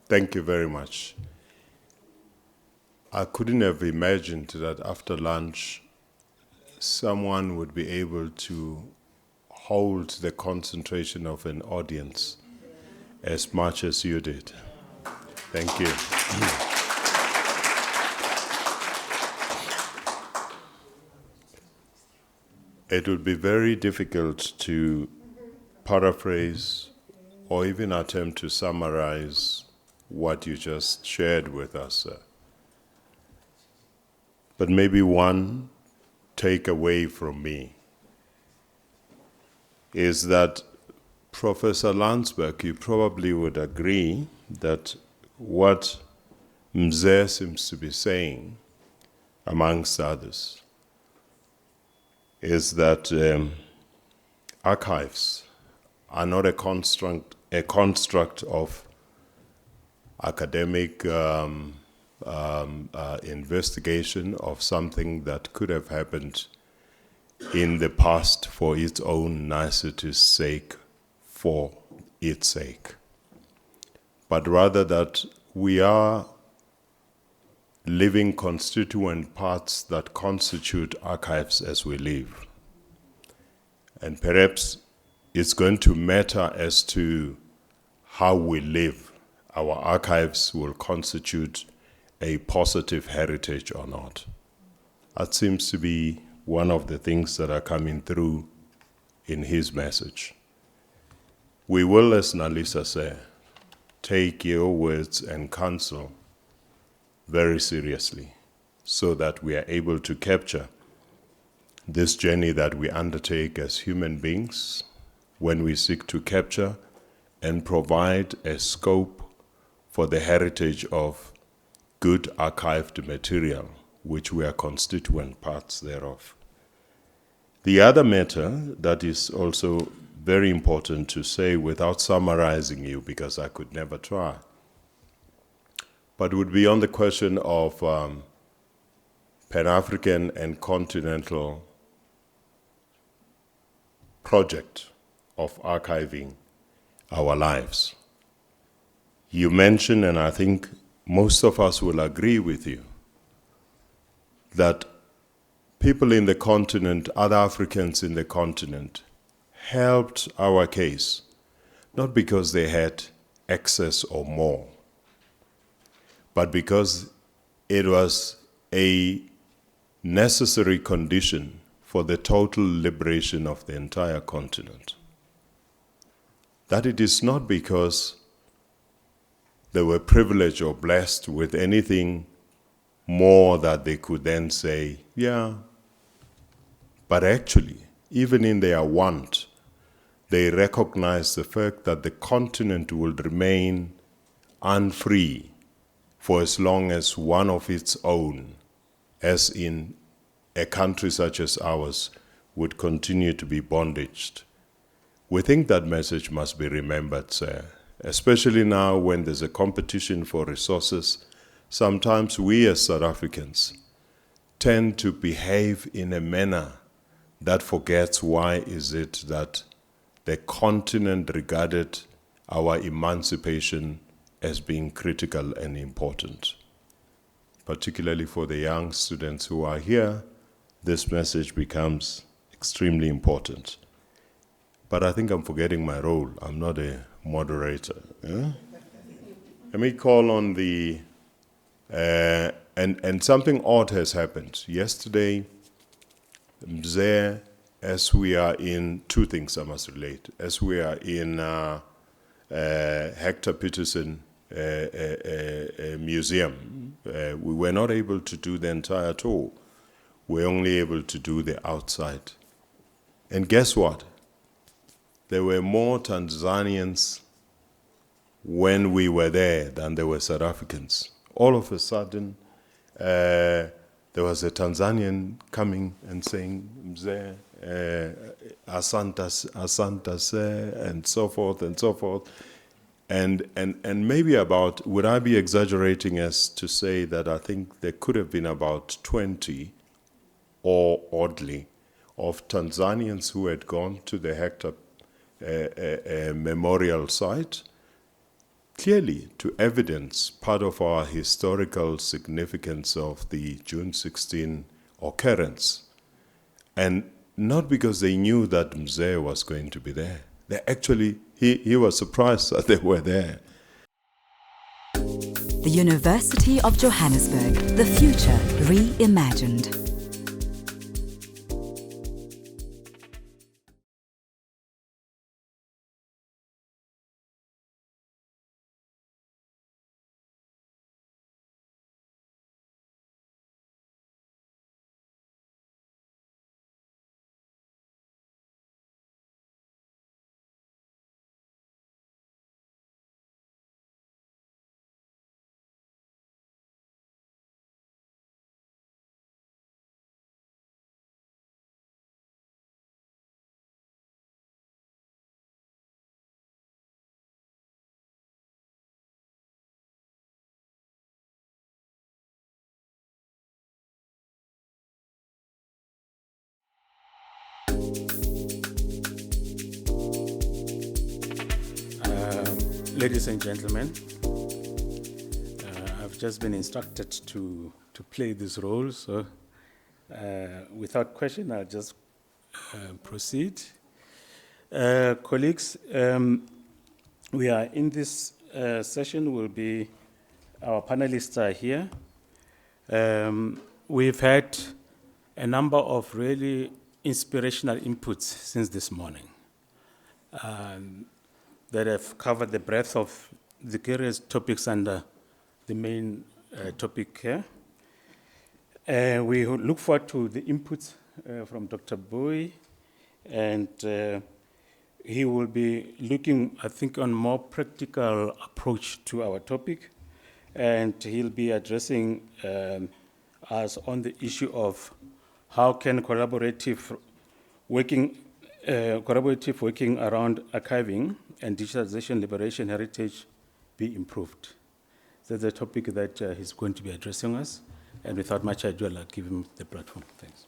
Speaker 3: thank you very much. I couldn't have imagined that after lunch, someone would be able to hold the concentration of an audience as much as you did. Thank you. It would be very difficult to paraphrase or even attempt to summarize what you just shared with us. But maybe one takeaway from me is that Professor Landsberg, you probably would agree that what Mzee seems to be saying, amongst others, is that archives are not a construct of academic investigation of something that could have happened in the past for its own nicety's sake, for its sake, but rather that we are living constituent parts that constitute archives as we live. And perhaps it's going to matter as to how we live. Our archives will constitute a positive heritage or not. That seems to be one of the things that are coming through in his message. We will, as NaLHISA said, take your words and counsel very seriously so that we are able to capture this journey that we undertake as human beings when we seek to capture and provide a scope for the heritage of good archived material which we are constituent parts thereof. The other matter that is also very important to say without summarizing you, because I could never try, but would be on the question of Pan-African and continental project of archiving our lives. You mentioned, and I think most of us will agree with you, that people in the continent, other Africans in the continent, helped our case, not because they had excess or more, but because it was a necessary condition for the total liberation of the entire continent. That it is not because they were privileged or blessed with anything more that they could then say, yeah, but actually, even in their want, they recognize the fact that the continent will remain unfree for as long as one of its own, as in a country such as ours, would continue to be bondaged. We think that message must be remembered, sir, especially now when there's a competition for resources. Sometimes we as South Africans tend to behave in a manner that forgets why is it that the continent regarded our emancipation as being critical and important. Particularly for the young students who are here, this message becomes extremely important. But I think I'm forgetting my role. I'm not a moderator. Let me call on the, and something odd has happened. Yesterday, Mzee, as we are in, two things I must relate, as we are in Hector Peterson Museum, we were not able to do the entire tour. We were only able to do the outside. And guess what? There were more Tanzanians when we were there than there were South Africans. All of a sudden, there was a Tanzanian coming and saying, Mzee, asantas, and so forth and so forth. And maybe about, would I be exaggerating as to say that I think there could have been about 20, or oddly, of Tanzanians who had gone to the Hector memorial site, clearly to evidence part of our historical significance of the June 16 occurrence. And not because they knew that Mzee was going to be there. They actually, he was surprised that they were there.
Speaker 5: The University of Johannesburg, the future reimagined.
Speaker 6: Ladies and gentlemen, I've just been instructed to play this role, so without question, I'll just proceed. Colleagues, we are in this session, our panelists are here. We've had a number of really inspirational inputs since this morning. That have covered the breadth of the various topics under the main topic here. We look forward to the inputs from Dr. Bowie, and he will be looking, I think, on more practical approach to our topic, and he'll be addressing us on the issue of how can collaborative working around archiving and digitalization, liberation, heritage be improved. That's a topic that he's going to be addressing us, and without much ado, I'll give him the platform. Thanks.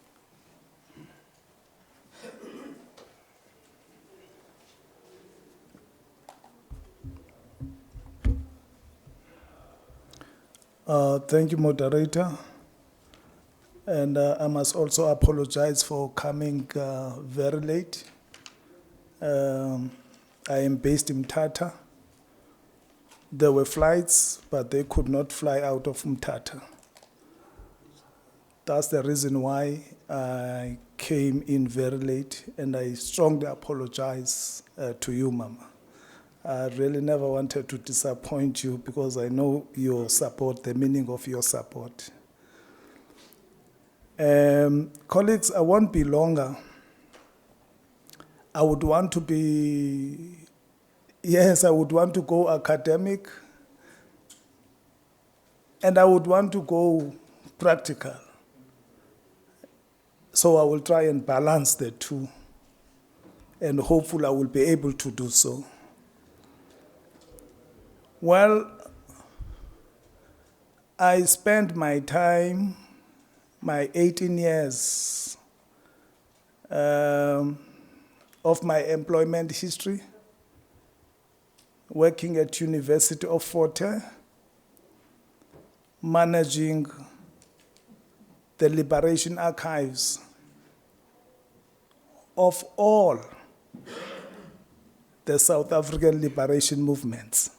Speaker 7: Thank you, moderator. And I must also apologize for coming very late. I am based in Mthatha. There were flights, but they could not fly out of Mthatha. That's the reason why I came in very late, and I strongly apologize to you, Mama. I really never wanted to disappoint you because I know your support, the meaning of your support. Colleagues, I won't be longer. I would want to go academic, and I would want to go practical. So I will try and balance the two, and hopefully I will be able to do so. Well, I spent my time, my 18 years of my employment history, working at University of Fort Hare, managing the liberation archives of all the South African liberation movements.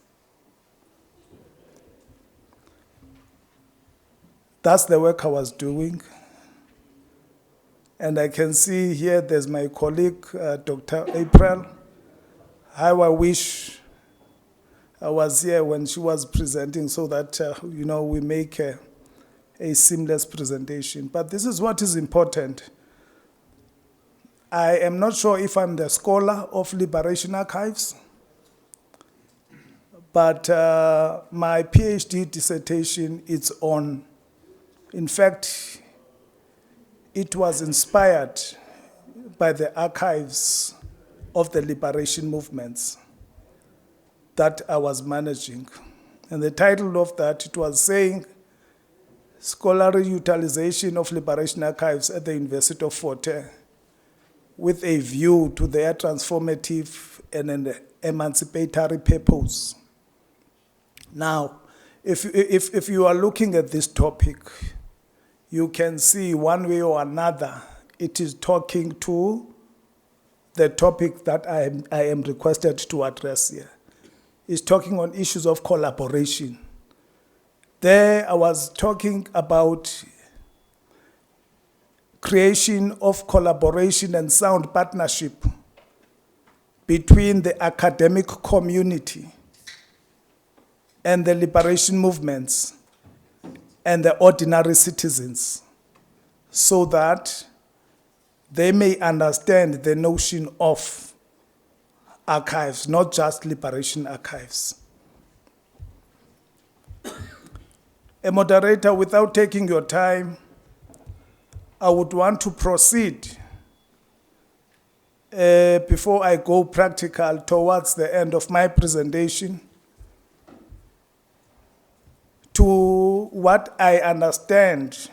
Speaker 7: That's the work I was doing. And I can see here there's my colleague, Dr. April. How I wish I was here when she was presenting so that, we make a seamless presentation. But this is what is important. I am not sure if I'm the scholar of liberation archives, but my PhD dissertation is on, in fact, it was inspired by the archives of the liberation movements that I was managing. And the title of that, it was saying, Scholarly Utilization of Liberation Archives at the University of Fort Hare, with a view to their transformative and an emancipatory purpose. Now, if you are looking at this topic, you can see one way or another, it is talking to the topic that I am requested to address here. It's talking on issues of collaboration. There I was talking about creation of collaboration and sound partnership between the academic community and the liberation movements and the ordinary citizens, so that they may understand the notion of archives, not just liberation archives. A moderator, without taking your time, I would want to proceed before I go practical towards the end of my presentation to what I understand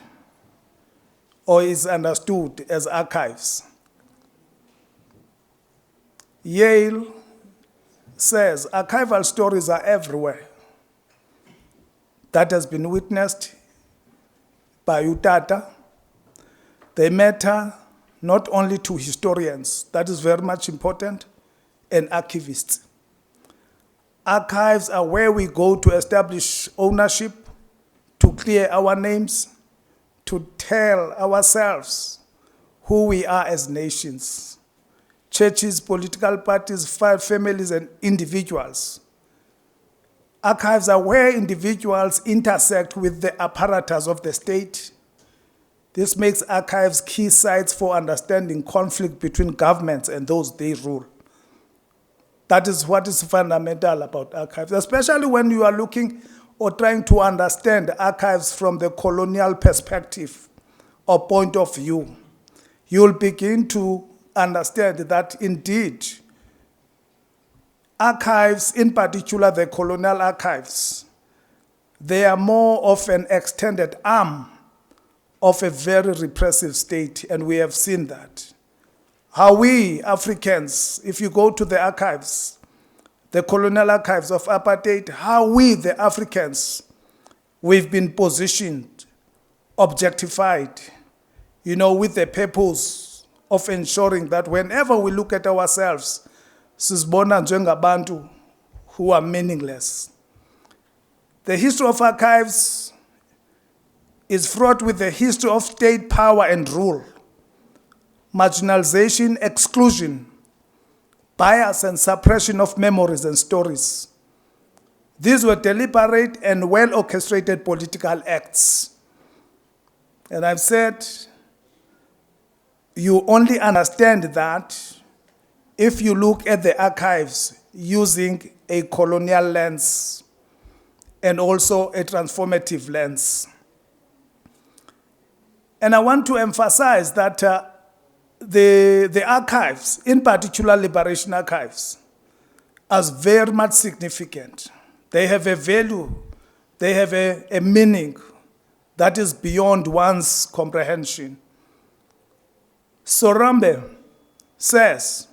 Speaker 7: or is understood as archives. Yale says archival stories are everywhere. That has been witnessed by Utata. They matter not only to historians, that is very much important, and archivists. Archives are where we go to establish ownership, to clear our names, to tell ourselves who we are as nations. Churches, political parties, families, and individuals. Archives are where individuals intersect with the apparatus of the state. This makes archives key sites for understanding conflict between governments and those they rule. That is what is fundamental about archives, especially when you are looking or trying to understand archives from the colonial perspective or point of view, you'll begin to understand that indeed archives, in particular the colonial archives, they are more of an extended arm of a very repressive state, and we have seen that. How we Africans, if you go to the archives, the colonial archives of apartheid, how we, the Africans, we've been positioned, objectified, with the purpose of ensuring that whenever we look at ourselves, sizibona njengabantu who are meaningless. The history of archives is fraught with the history of state power and rule, marginalization, exclusion, bias and suppression of memories and stories. These were deliberate and well-orchestrated political acts. And I've said, you only understand that if you look at the archives using a colonial lens and also a transformative lens. And I want to emphasize that the archives, in particular liberation archives, are very much significant. They have a value, they have a meaning that is beyond one's comprehension. Sorambe says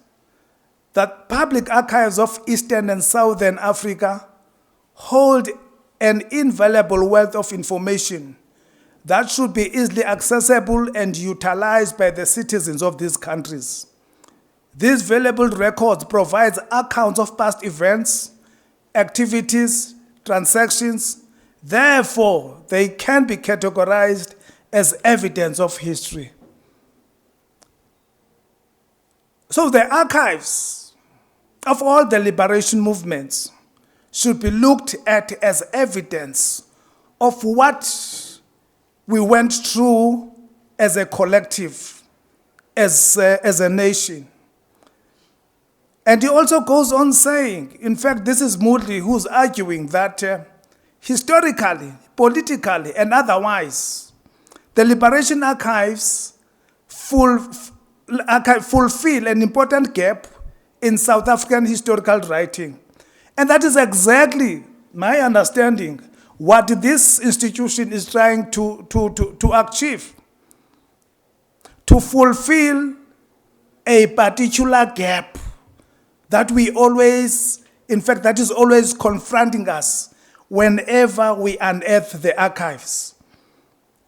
Speaker 7: that public archives of Eastern and Southern Africa hold an invaluable wealth of information that should be easily accessible and utilized by the citizens of these countries. These valuable records provide accounts of past events, activities, transactions. Therefore, they can be categorized as evidence of history. So the archives of all the liberation movements should be looked at as evidence of what we went through as a collective, as a nation. And he also goes on saying, in fact, this is Moodley who's arguing that historically, politically, and otherwise, the liberation archives fulfill an important gap in South African historical writing. And that is exactly my understanding what this institution is trying to achieve, to fulfill a particular gap that we always, in fact, that is always confronting us whenever we unearth the archives.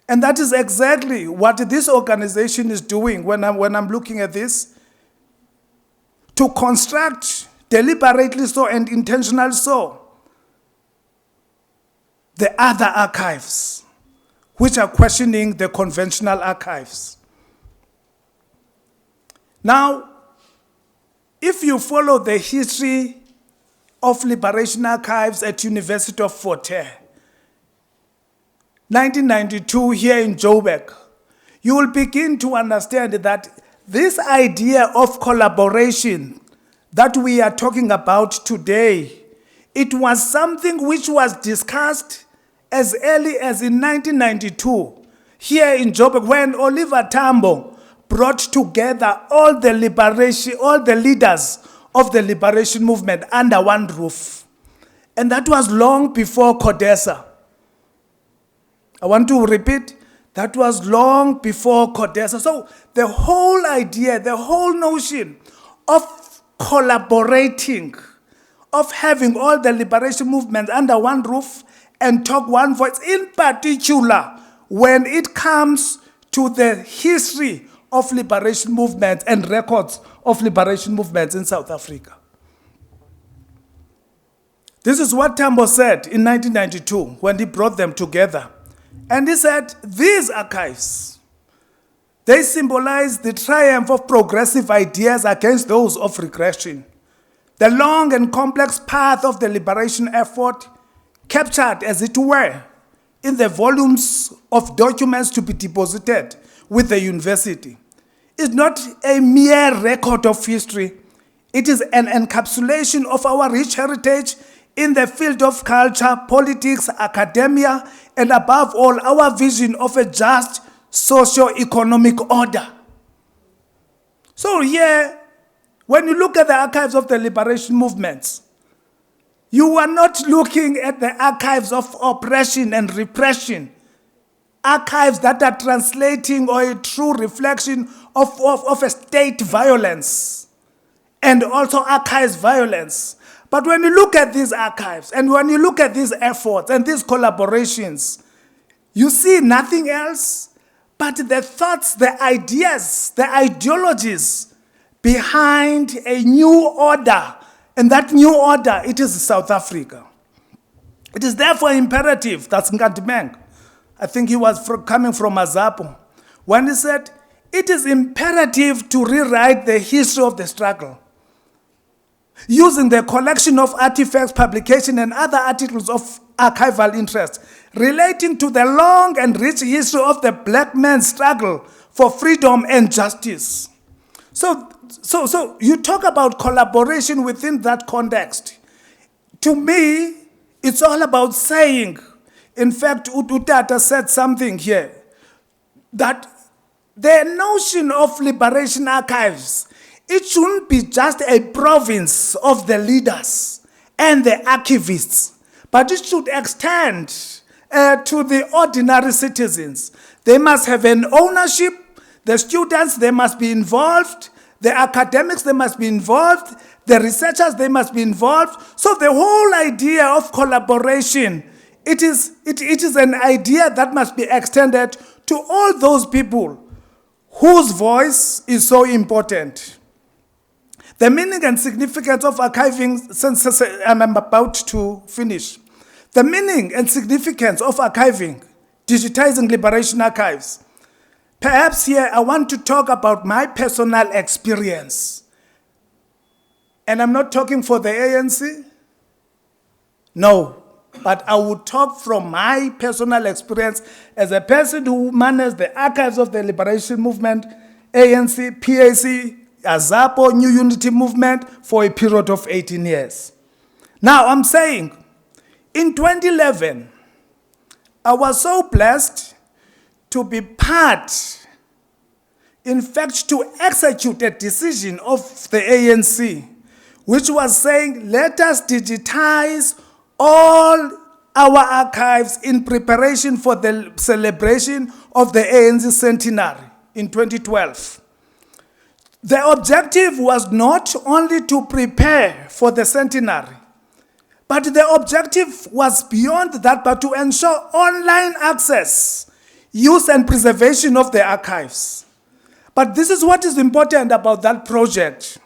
Speaker 7: And that is exactly what this organization is doing when I'm looking at this, to construct, deliberately so and intentionally so, the other archives, which are questioning the conventional archives. Now, if you follow the history of liberation archives at University of Fort Hare, 1992 here in Joburg, you will begin to understand that this idea of collaboration that we are talking about today, it was something which was discussed as early as in 1992 here in Joburg, when Oliver Tambo brought together all the leaders of the liberation movement under one roof. And that was long before CODESA. I want to repeat, that was long before CODESA. So the whole idea, the whole notion of collaborating, of having all the liberation movements under one roof and talk one voice, in particular when it comes to the history of liberation movements and records of liberation movements in South Africa. This is what Tambo said in 1992 when he brought them together. And he said, these archives, they symbolize the triumph of progressive ideas against those of regression. The long and complex path of the liberation effort, captured as it were in the volumes of documents to be deposited with the university, is not a mere record of history. It is an encapsulation of our rich heritage in the field of culture, politics, academia, and above all, our vision of a just socio-economic order. So here, when you look at the archives of the liberation movements, you are not looking at the archives of oppression and repression, archives that are translating or a true reflection of a state violence and also archives violence. But when you look at these archives and when you look at these efforts and these collaborations, you see nothing else but the thoughts, the ideas, the ideologies behind a new order. And that new order, it is South Africa. It is therefore imperative, that's Nkandimeng, I think he was coming from Azapo, when he said, it is imperative to rewrite the history of the struggle, using the collection of artifacts, publication, and other articles of archival interest relating to the long and rich history of the black man's struggle for freedom and justice. So you talk about collaboration within that context. To me, it's all about saying, in fact, Utata said something here, that the notion of liberation archives, it shouldn't be just a province of the leaders and the archivists, but it should extend to the ordinary citizens. They must have an ownership. The students, they must be involved. The academics, they must be involved. The researchers, they must be involved. So the whole idea of collaboration, it is an idea that must be extended to all those people whose voice is so important. The meaning and significance of archiving, since I'm about to finish. The meaning and significance of archiving, digitizing liberation archives. Perhaps here I want to talk about my personal experience. And I'm not talking for the ANC. No, but I would talk from my personal experience as a person who managed the archives of the liberation movement, ANC, PAC, Azapo, New Unity Movement for a period of 18 years. Now I'm saying, in 2011, I was so blessed to be part, in fact, to execute a decision of the ANC, which was saying, let us digitize all our archives in preparation for the celebration of the ANC centenary in 2012. The objective was not only to prepare for the centenary, but the objective was beyond that, but to ensure online access, use and preservation of the archives. But this is what is important about that project.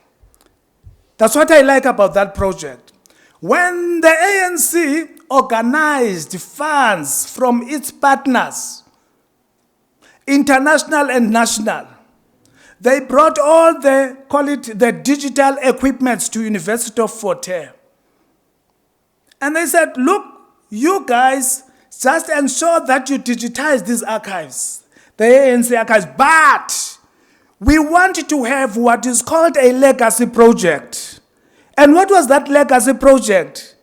Speaker 7: That's what I like about that project. When the ANC organized funds from its partners, international and national, they brought all the, call it the digital equipments to University of Fort Hare. And they said, look, you guys just ensure that you digitize these archives, the ANC archives, but we want to have what is called a legacy project. And what was that legacy project?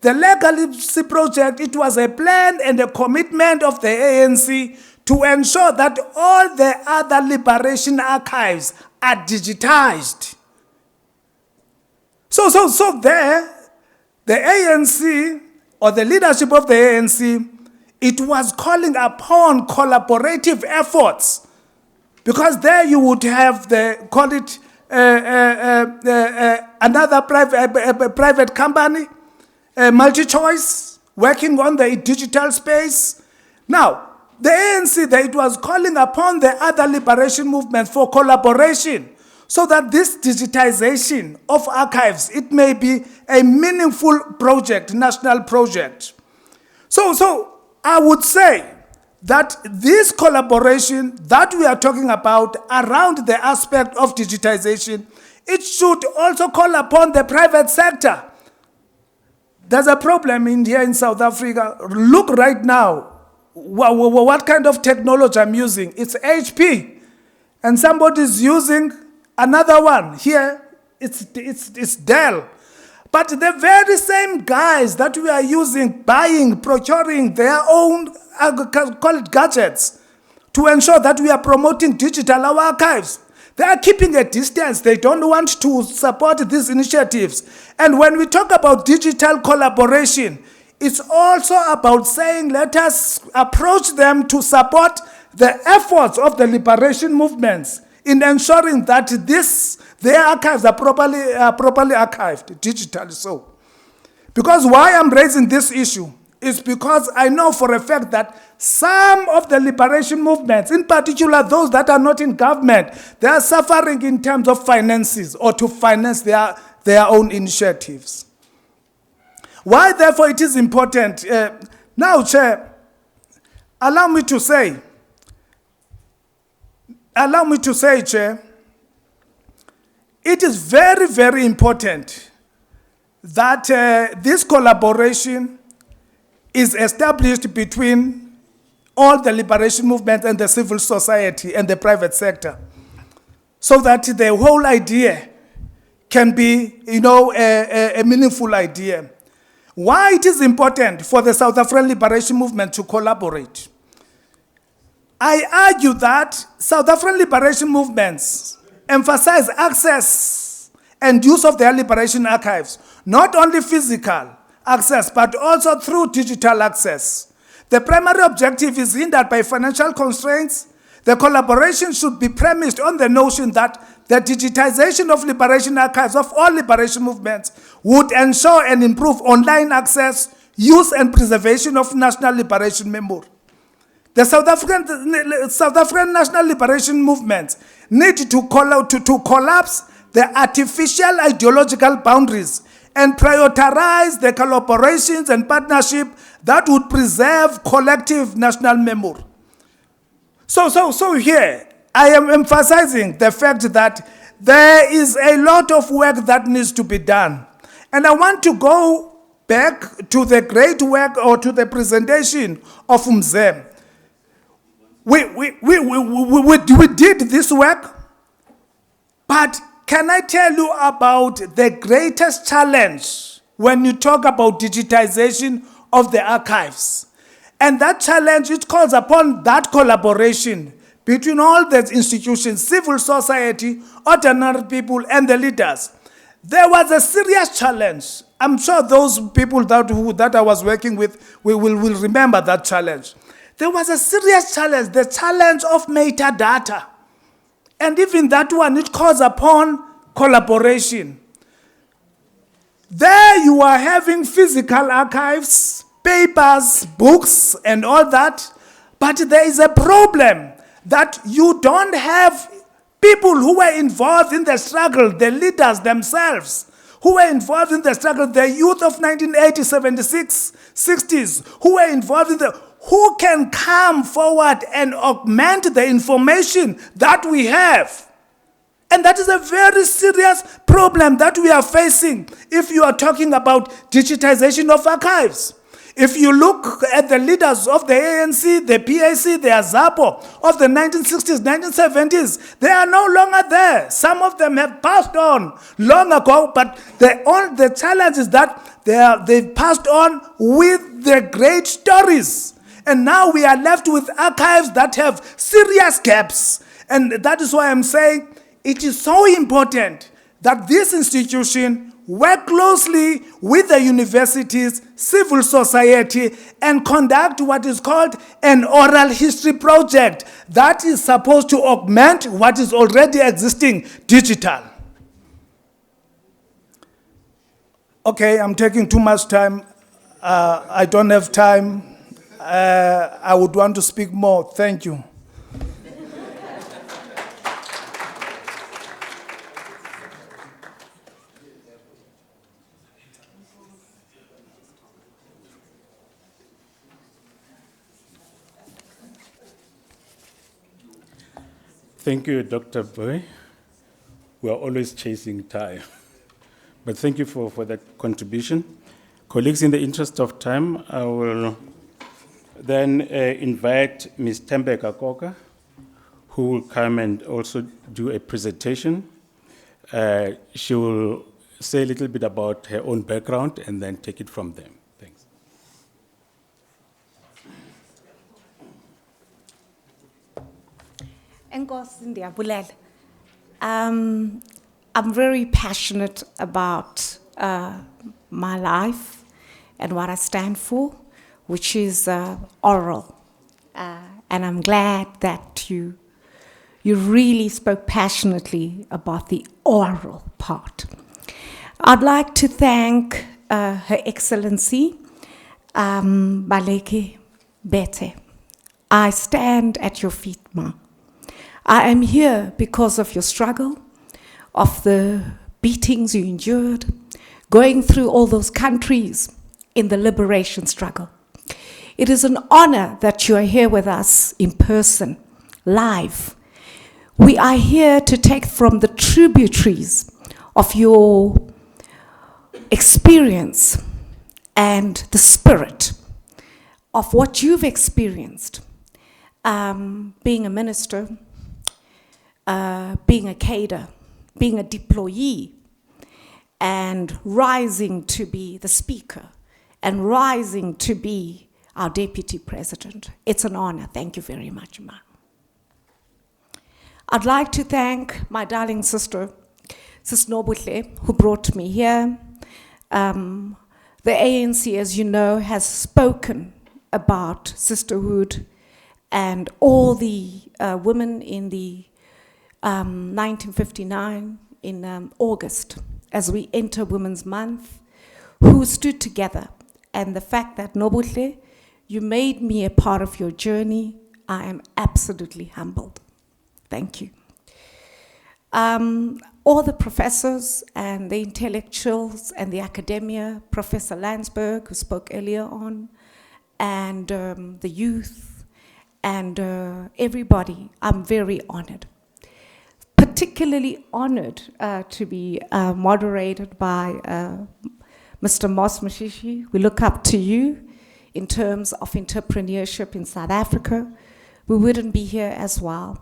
Speaker 7: The legacy project, it was a plan and a commitment of the ANC to ensure that all the other liberation archives are digitized. So there, the ANC, or the leadership of the ANC, it was calling upon collaborative efforts, because there you would have the, call it another private company, MultiChoice, working on the digital space. Now, the ANC, it was calling upon the other liberation movements for collaboration, so that this digitization of archives, it may be a meaningful project, national project. So I would say that this collaboration that we are talking about around the aspect of digitization, it should also call upon the private sector. There's a problem here in South Africa. Look right now, what kind of technology I'm using. It's HP, and somebody's using another one. Here, it's Dell. But the very same guys that we are using, buying, procuring their own, call it gadgets, to ensure that we are promoting digital archives, they are keeping a distance. They don't want to support these initiatives. And when we talk about digital collaboration, it's also about saying, let us approach them to support the efforts of the liberation movements in ensuring that their archives are properly archived, digitally so. Because why I'm raising this issue is because I know for a fact that some of the liberation movements, in particular those that are not in government, they are suffering in terms of finances or to finance their own initiatives. Why, therefore, it is important. Now, Chair, allow me to say, Chair, it is very, very important that this collaboration is established between all the liberation movement and the civil society and the private sector, so that the whole idea can be, a meaningful idea. Why it is important for the South African liberation movement to collaborate? I argue that South African liberation movements emphasize access and use of their liberation archives, not only physical access, but also through digital access. The primary objective is hindered by financial constraints. The collaboration should be premised on the notion that the digitization of liberation archives of all liberation movements would ensure and improve online access, use and preservation of national liberation memory. The South African national liberation movements need to collapse the artificial ideological boundaries and prioritize the collaborations and partnership that would preserve collective national memory. So here, I am emphasizing the fact that there is a lot of work that needs to be done. And I want to go back to the great work or to the presentation of Mzee. We did this work, but can I tell you about the greatest challenge when you talk about digitization of the archives? And that challenge, it calls upon that collaboration between all the institutions, civil society, ordinary people, and the leaders. There was a serious challenge. I'm sure those people that I was working with will remember that challenge. There was a serious challenge, the challenge of metadata. And even that one, it calls upon collaboration. There you are having physical archives, papers, books, and all that. But there is a problem that you don't have people who were involved in the struggle, the leaders themselves, who were involved in the struggle, the youth of 1980, 76, 60s, who were involved in who can come forward and augment the information that we have. And that is a very serious problem that we are facing if you are talking about digitization of archives. If you look at the leaders of the ANC, the PAC, the AZAPO of the 1960s, 1970s, they are no longer there. Some of them have passed on long ago, but the challenge is that they've passed on with their great stories. And now we are left with archives that have serious gaps. And that is why I'm saying it is so important that this institution work closely with the universities, civil society, and conduct what is called an oral history project that is supposed to augment what is already existing digital. Okay, I'm taking too much time. I don't have time. I would want to speak more. Thank you.
Speaker 6: Thank you, Dr. Boy. We are always chasing time. But thank you for that contribution. Colleagues, in the interest of time, I will then invite Ms. Tembe Kakoka, who will come and also do a presentation. She will say a little bit about her own background and then take it from them. Thanks.
Speaker 8: Enkosi ndiyabulela. I'm very passionate about my life and what I stand for, which is oral. And I'm glad that you really spoke passionately about the oral part. I'd like to thank Her Excellency Baleke Bete. I stand at your feet, Ma. I am here because of your struggle, of the beatings you endured, going through all those countries in the liberation struggle. It is an honor that you are here with us in person, live. We are here to take from the tributaries of your experience and the spirit of what you've experienced, being a minister, being a cadre, being a deployee, and rising to be the speaker, and rising to be our deputy president. It's an honor. Thank you very much, Ma. I'd like to thank my darling sister, Sis Nobuhle, who brought me here. The ANC, as you know, has spoken about sisterhood and all the women in the 1959 in August, as we enter Women's Month, who stood together. And the fact that Nobuhle, you made me a part of your journey, I am absolutely humbled. Thank you. All the professors and the intellectuals and the academia, Professor Landsberg, who spoke earlier on, and the youth, and everybody, I'm very honored. Particularly honored to be moderated by Mr. Moss Mashishi. We look up to you in terms of entrepreneurship in South Africa. We wouldn't be here as well.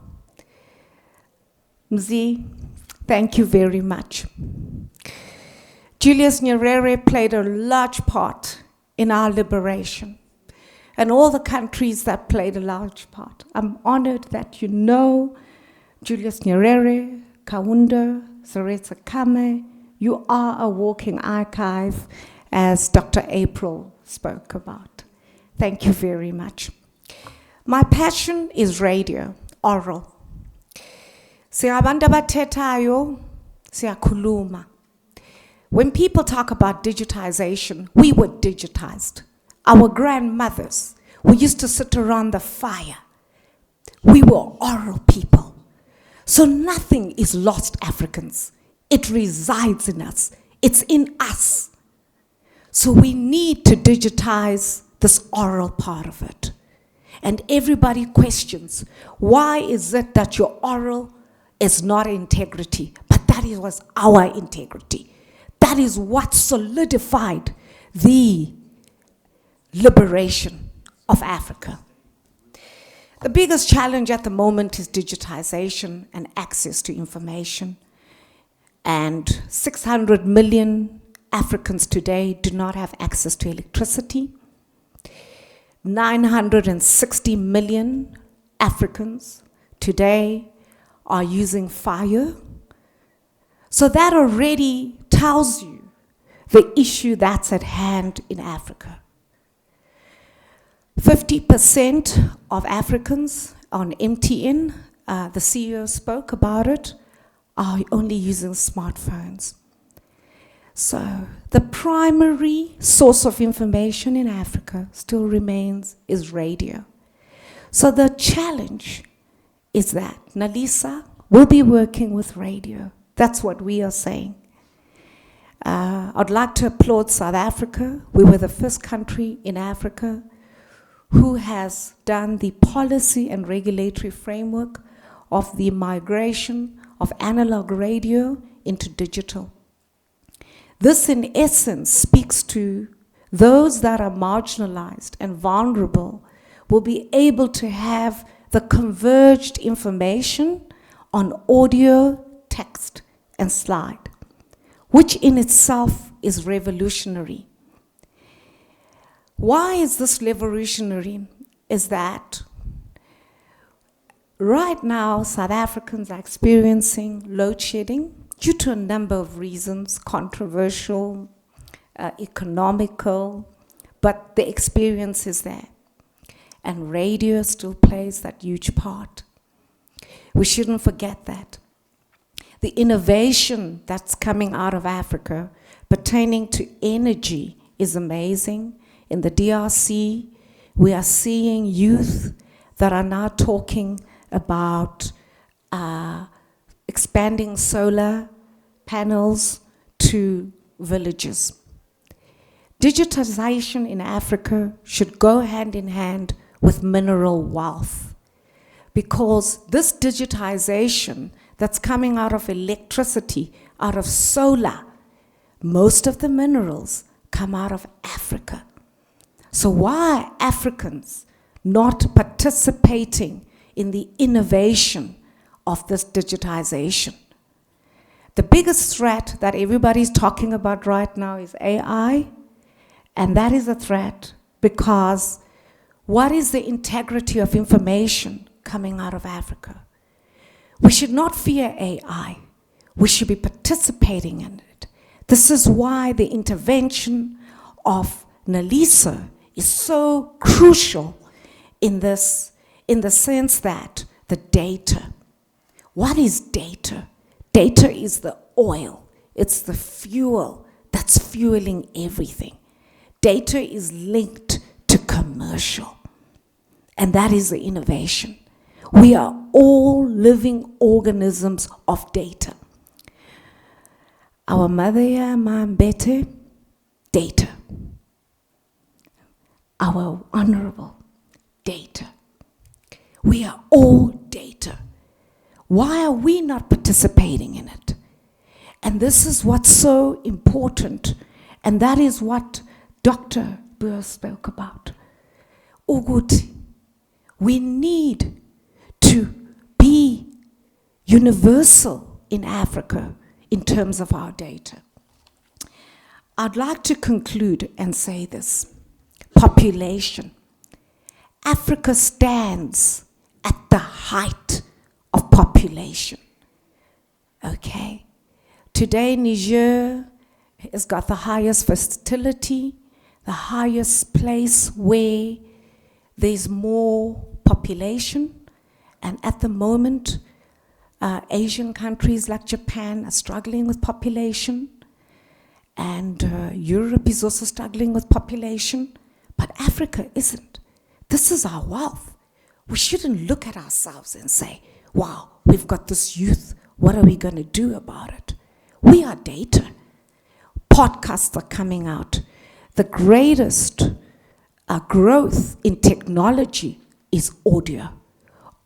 Speaker 8: Mzi, thank you very much. Julius Nyerere played a large part in our liberation, and all the countries that played a large part. I'm honored that you know Julius Nyerere, Kaunda, Seretse Khame. You are a walking archive, as Dr. April spoke about. Thank you very much. My passion is radio, oral. Singabantu abathethayo, siyakhuluma. When people talk about digitization, we were digitized. Our grandmothers, we used to sit around the fire. We were oral people. So nothing is lost, Africans. It resides in us. It's in us. So we need to digitize this oral part of it. And everybody questions, why is it that your oral is not integrity? But that was our integrity. That is what solidified the liberation of Africa. The biggest challenge at the moment is digitization and access to information. And 600 million Africans today do not have access to electricity. 960 million Africans today are using fire. So that already tells you the issue that's at hand in Africa. 50% of Africans on MTN, the CEO spoke about it, are only using smartphones. So the primary source of information in Africa still remains is radio. So the challenge is that NaLHISA will be working with radio. That's what we are saying. I'd like to applaud South Africa. We were the first country in Africa who has done the policy and regulatory framework of the migration of analog radio into digital. This, in essence, speaks to those that are marginalized and vulnerable will be able to have the converged information on audio, text, and slide. which in itself is revolutionary. Why is this revolutionary? Is that right now South Africans are experiencing load shedding due to a number of reasons, controversial, economical, but the experience is there. And radio still plays that huge part. We shouldn't forget that. The innovation that's coming out of Africa pertaining to energy is amazing. In the DRC, we are seeing youth that are now talking about expanding solar panels to villages. Digitization in Africa should go hand in hand with mineral wealth, because this digitization that's coming out of electricity, out of solar, most of the minerals come out of Africa. So why are Africans not participating in the innovation of this digitization? The biggest threat that everybody's talking about right now is AI, and that is a threat because what is the integrity of information coming out of Africa? We should not fear AI. We should be participating in it. This is why the intervention of NaLHISA is so crucial in this, in the sense that the data. What is data? Data is the oil. It's the fuel that's fueling everything. Data is linked to commercial. And that is the innovation. We are all living organisms of data. Our mother, Mbete, data. Our honorable, data. We are all data. Why are we not participating in it? And this is what's so important, and that is what Dr. Burr spoke about. Ukuthi, we need to be universal in Africa in terms of our data. I'd like to conclude and say this. Population. Africa stands at the height of population. Okay? Today, Niger has got the highest fertility, the highest place where there's more population. And at the moment, Asian countries like Japan are struggling with population. And Europe is also struggling with population. But Africa isn't. This is our wealth. We shouldn't look at ourselves and say, wow, we've got this youth. What are we going to do about it? We are data. Podcasts are coming out. The greatest growth in technology is audio.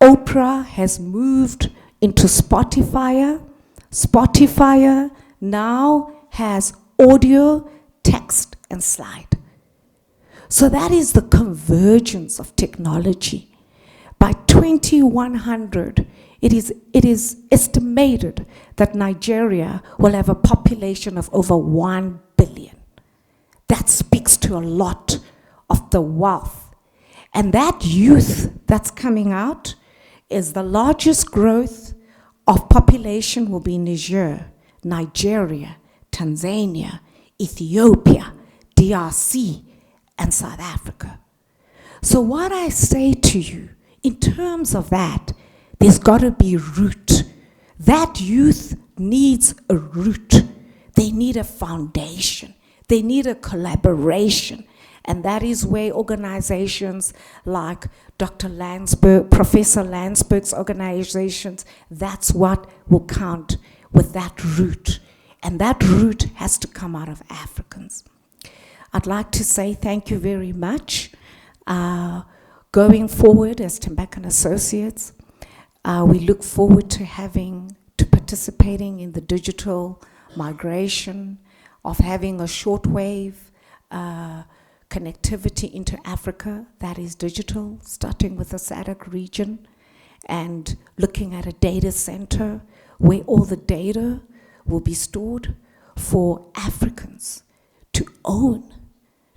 Speaker 8: Oprah has moved into Spotify. Spotify now has audio, text, and slide. So that is the convergence of technology. By 2100, it is estimated that Nigeria will have a population of over 1 billion. That speaks to a lot of the wealth. And that youth that's coming out is the largest growth of population will be Niger, Nigeria, Tanzania, Ethiopia, DRC, and South Africa. So what I say to you, in terms of that, there's got to be root. That youth needs a root. They need a foundation. They need a collaboration. And that is where organizations like Dr. Landsberg, Professor Landsberg's organizations, that's what will count with that root. And that root has to come out of Africans. I'd like to say thank you very much. Going forward as Tembeka and Associates, we look forward to participating in the digital migration, of having a shortwave connectivity into Africa that is digital, starting with the SADC region, and looking at a data center where all the data will be stored for Africans to own,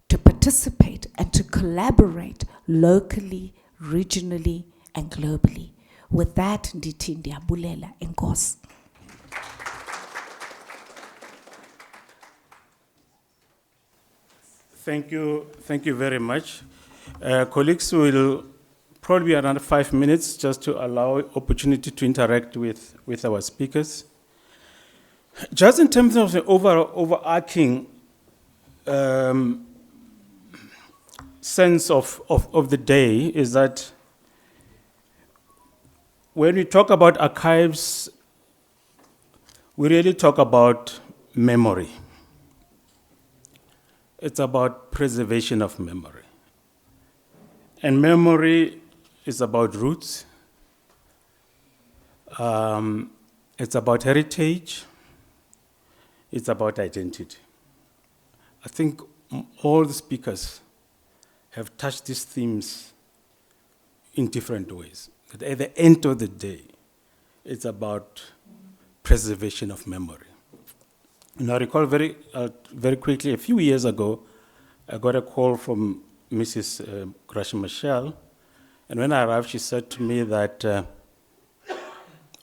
Speaker 8: to participate, and to collaborate locally, regionally, and globally. With that, ndithi ndiyabulela, enkosi.
Speaker 6: Thank you very much. Colleagues will probably be around 5 minutes just to allow opportunity to interact with our speakers. Just in terms of the overarching sense of the day is that when we talk about archives, we really talk about memory. It's about preservation of memory. And memory is about roots. It's about heritage. It's about identity. I think all the speakers have touched these themes in different ways. But at the end of the day, it's about preservation of memory. And I recall very quickly, a few years ago, I got a call from Mrs. Gresham Michelle, and when I arrived, she said to me that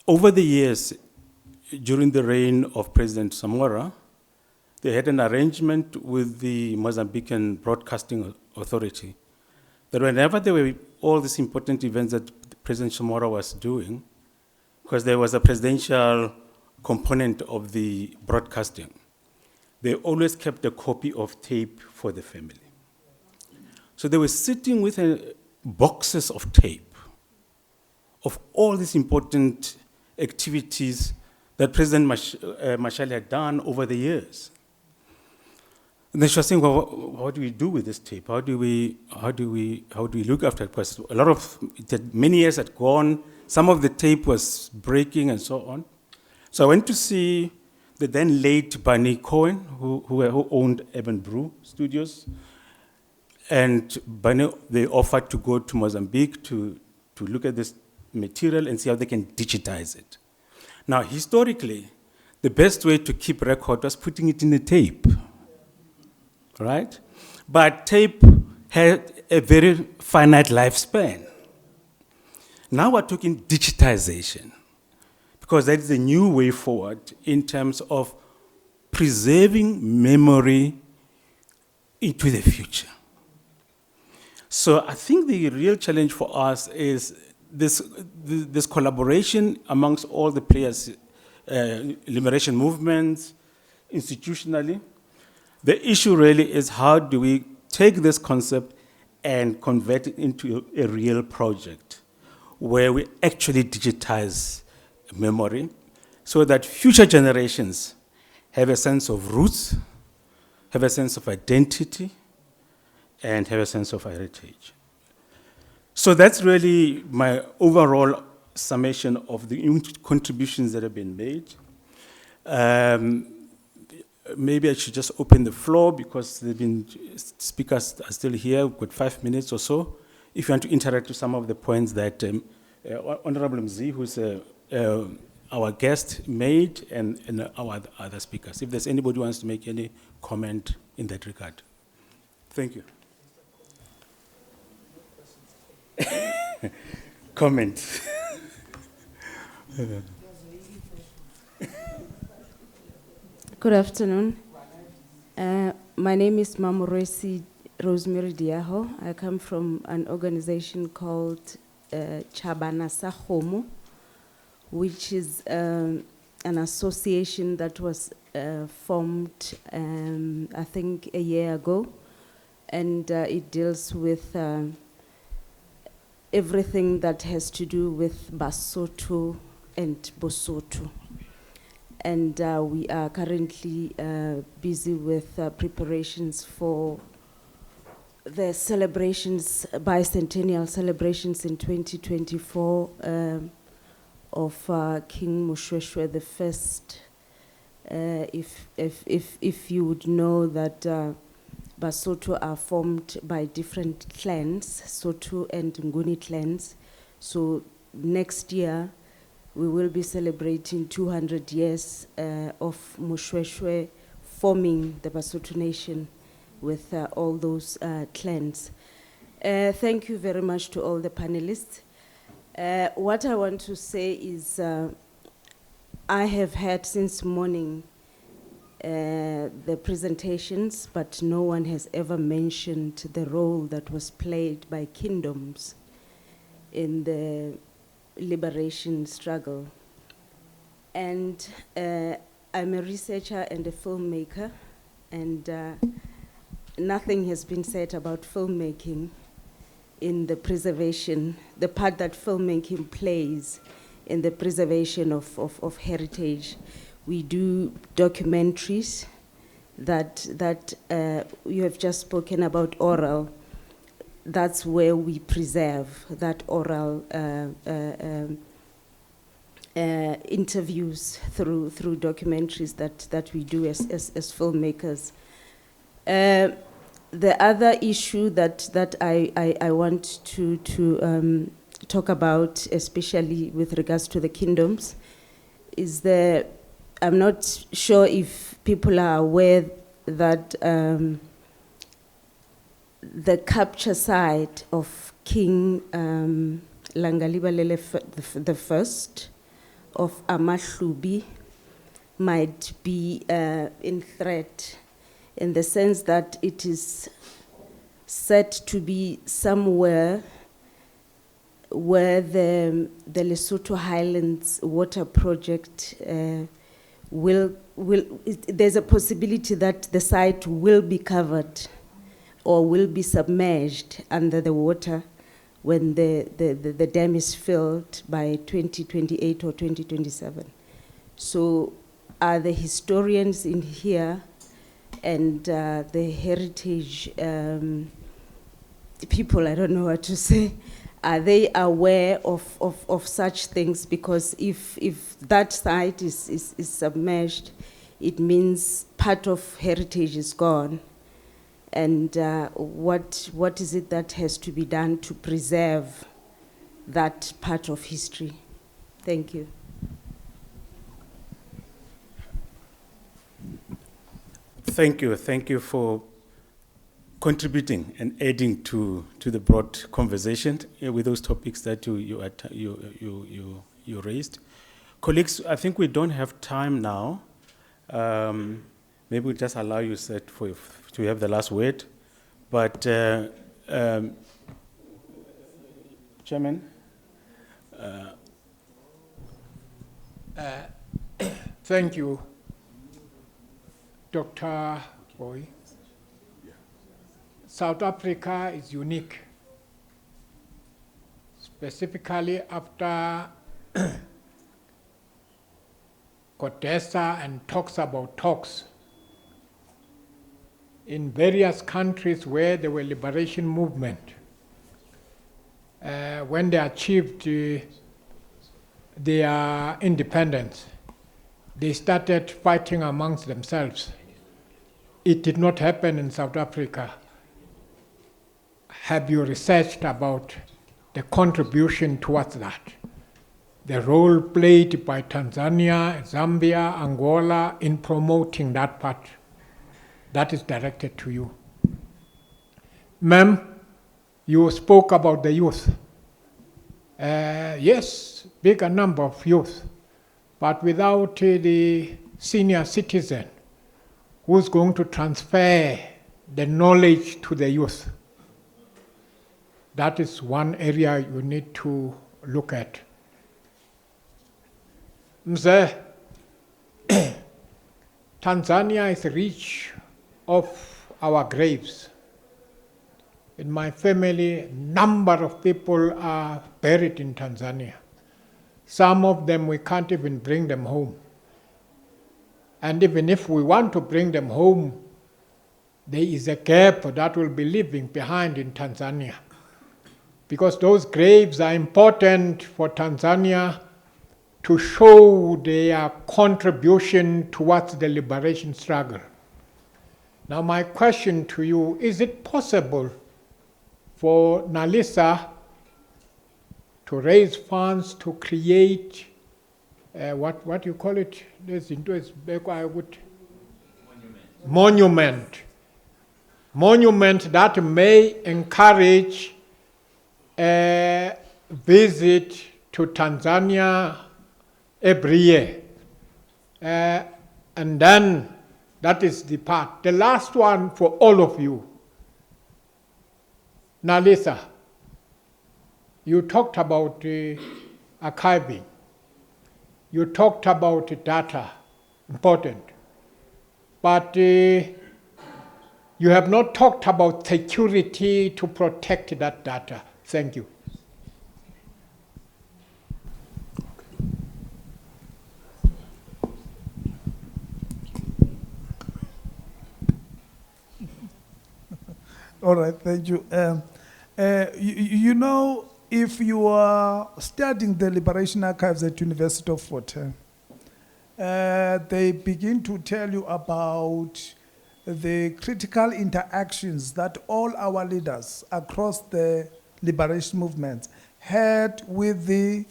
Speaker 6: over the years, during the reign of President Samora, they had an arrangement with the Mozambican Broadcasting Authority that whenever there were all these important events that President Samora was doing, because there was a presidential component of the broadcasting, they always kept a copy of tape for the family. So they were sitting with boxes of tape of all these important activities that President Mashal had done over the years. And then she was saying, well, what do we do with this tape? How do we look after it? Because many years had gone, some of the tape was breaking and so on. So I went to see the then late Barney Cohen, who owned Urban Brew Studios. And Barney, they offered to go to Mozambique to look at this material and see how they can digitize it. Now, historically, the best way to keep record was putting it in a tape, right? But tape had a very finite lifespan. Now we're talking digitization, because that is a new way forward in terms of preserving memory into the future. So I think the real challenge for us is this collaboration amongst all the players, liberation movements, institutionally. The issue really is how do we take this concept and convert it into a real project where we actually digitize memory so that future generations have a sense of roots, have a sense of identity, and have a sense of heritage. So that's really my overall summation of the contributions that have been made. Maybe I should just open the floor because speakers are still here. We've got 5 minutes or so. If you want to interact with some of the points that Honorable Mzi, who's our guest, made, and our other speakers. If there's anybody who wants to make any comment in that regard. Thank you. Comment.
Speaker 9: Good afternoon. My name is Mamoresi Rosemary Diaho. I come from an organization called Chabana Sahomo, which is an association that was formed, I think, a year ago, and it deals with everything that has to do with Basotho and Bosotho. And we are currently busy with preparations for the celebrations, bicentennial celebrations in 2024 of King Moshoeshoe the First. If you would know that Basotho are formed by different clans, Sotho and Nguni clans. So next year, we will be celebrating 200 years of Moshoeshoe forming the Basotho nation with all those clans. Thank you very much to all the panelists. What I want to say is I have had since morning the presentations, but no one has ever mentioned the role that was played by kingdoms in the liberation struggle. And I'm a researcher and a filmmaker, and nothing has been said about filmmaking in the preservation, the part that filmmaking plays in the preservation of heritage. We do documentaries that you have just spoken about oral. That's where we preserve that oral interviews through documentaries that we do as filmmakers. The other issue that I want to talk about, especially with regards to the kingdoms, is I'm not sure if people are aware that the capture site of King Langalibalele the First of Amahlubi might be in threat, in the sense that it is said to be somewhere where the Lesotho Highlands Water Project there's a possibility that the site will be covered or will be submerged under the water when the dam is filled by 2028 or 2027. So are the historians in here and the heritage people, I don't know what to say, are they aware of such things? Because if that site is submerged, it means part of heritage is gone. And what is it that has to be done to preserve that part of history? Thank you.
Speaker 6: Thank you for contributing and adding to the broad conversation with those topics that you raised. Colleagues, I think we don't have time now. Maybe we'll just allow you, Seth, to have the last word. But, Chairman?
Speaker 10: Thank you, Dr. Boy. South Africa is unique, specifically after CODESA and talks about talks. In various countries where there were liberation movement, when they achieved their independence, they started fighting amongst themselves. It did not happen in South Africa. Have you researched about the contribution towards that? The role played by Tanzania, Zambia, Angola in promoting that part? That is directed to you. Ma'am, you spoke about the youth. Yes, bigger number of youth, but without the senior citizen who's going to transfer the knowledge to the youth. That is one area you need to look at. Mzee, Tanzania is rich of our graves. In my family, a number of people are buried in Tanzania. Some of them, we can't even bring them home. And even if we want to bring them home, there is a gap that will be leaving behind in Tanzania. Because those graves are important for Tanzania to show their contribution towards the liberation struggle. Now my question to you, is it possible for NaLHISA to raise funds to create, what you call it? monument that may encourage a visit to Tanzania every year. And then that is the part. The last one for all of you. NaLHISA, you talked about archiving. You talked about data, important. But you have not talked about security to protect that data. Thank you.
Speaker 7: All right, thank you. You know, if you are studying the Liberation Archives at University of Fort Hare, they begin to tell you about the critical interactions that all our leaders across the liberation movement had with the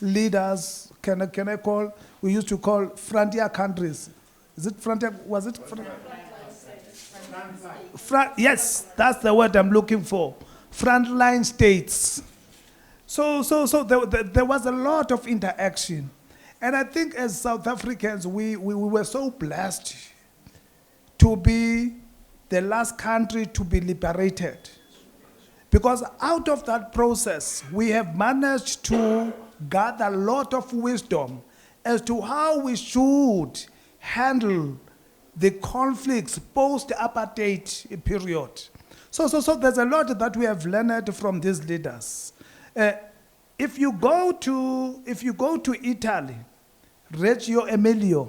Speaker 7: leaders, can I call, we used to call frontier countries. Is it frontier, was it? Yes, that's the word I'm looking for. Frontline states. So there was a lot of interaction. And I think as South Africans, we were so blessed to be the last country to be liberated. Because out of that process, we have managed to gather a lot of wisdom as to how we should handle the conflicts post-apartheid period. So there's a lot that we have learned from these leaders. If you go to Italy, Reggio Emilia,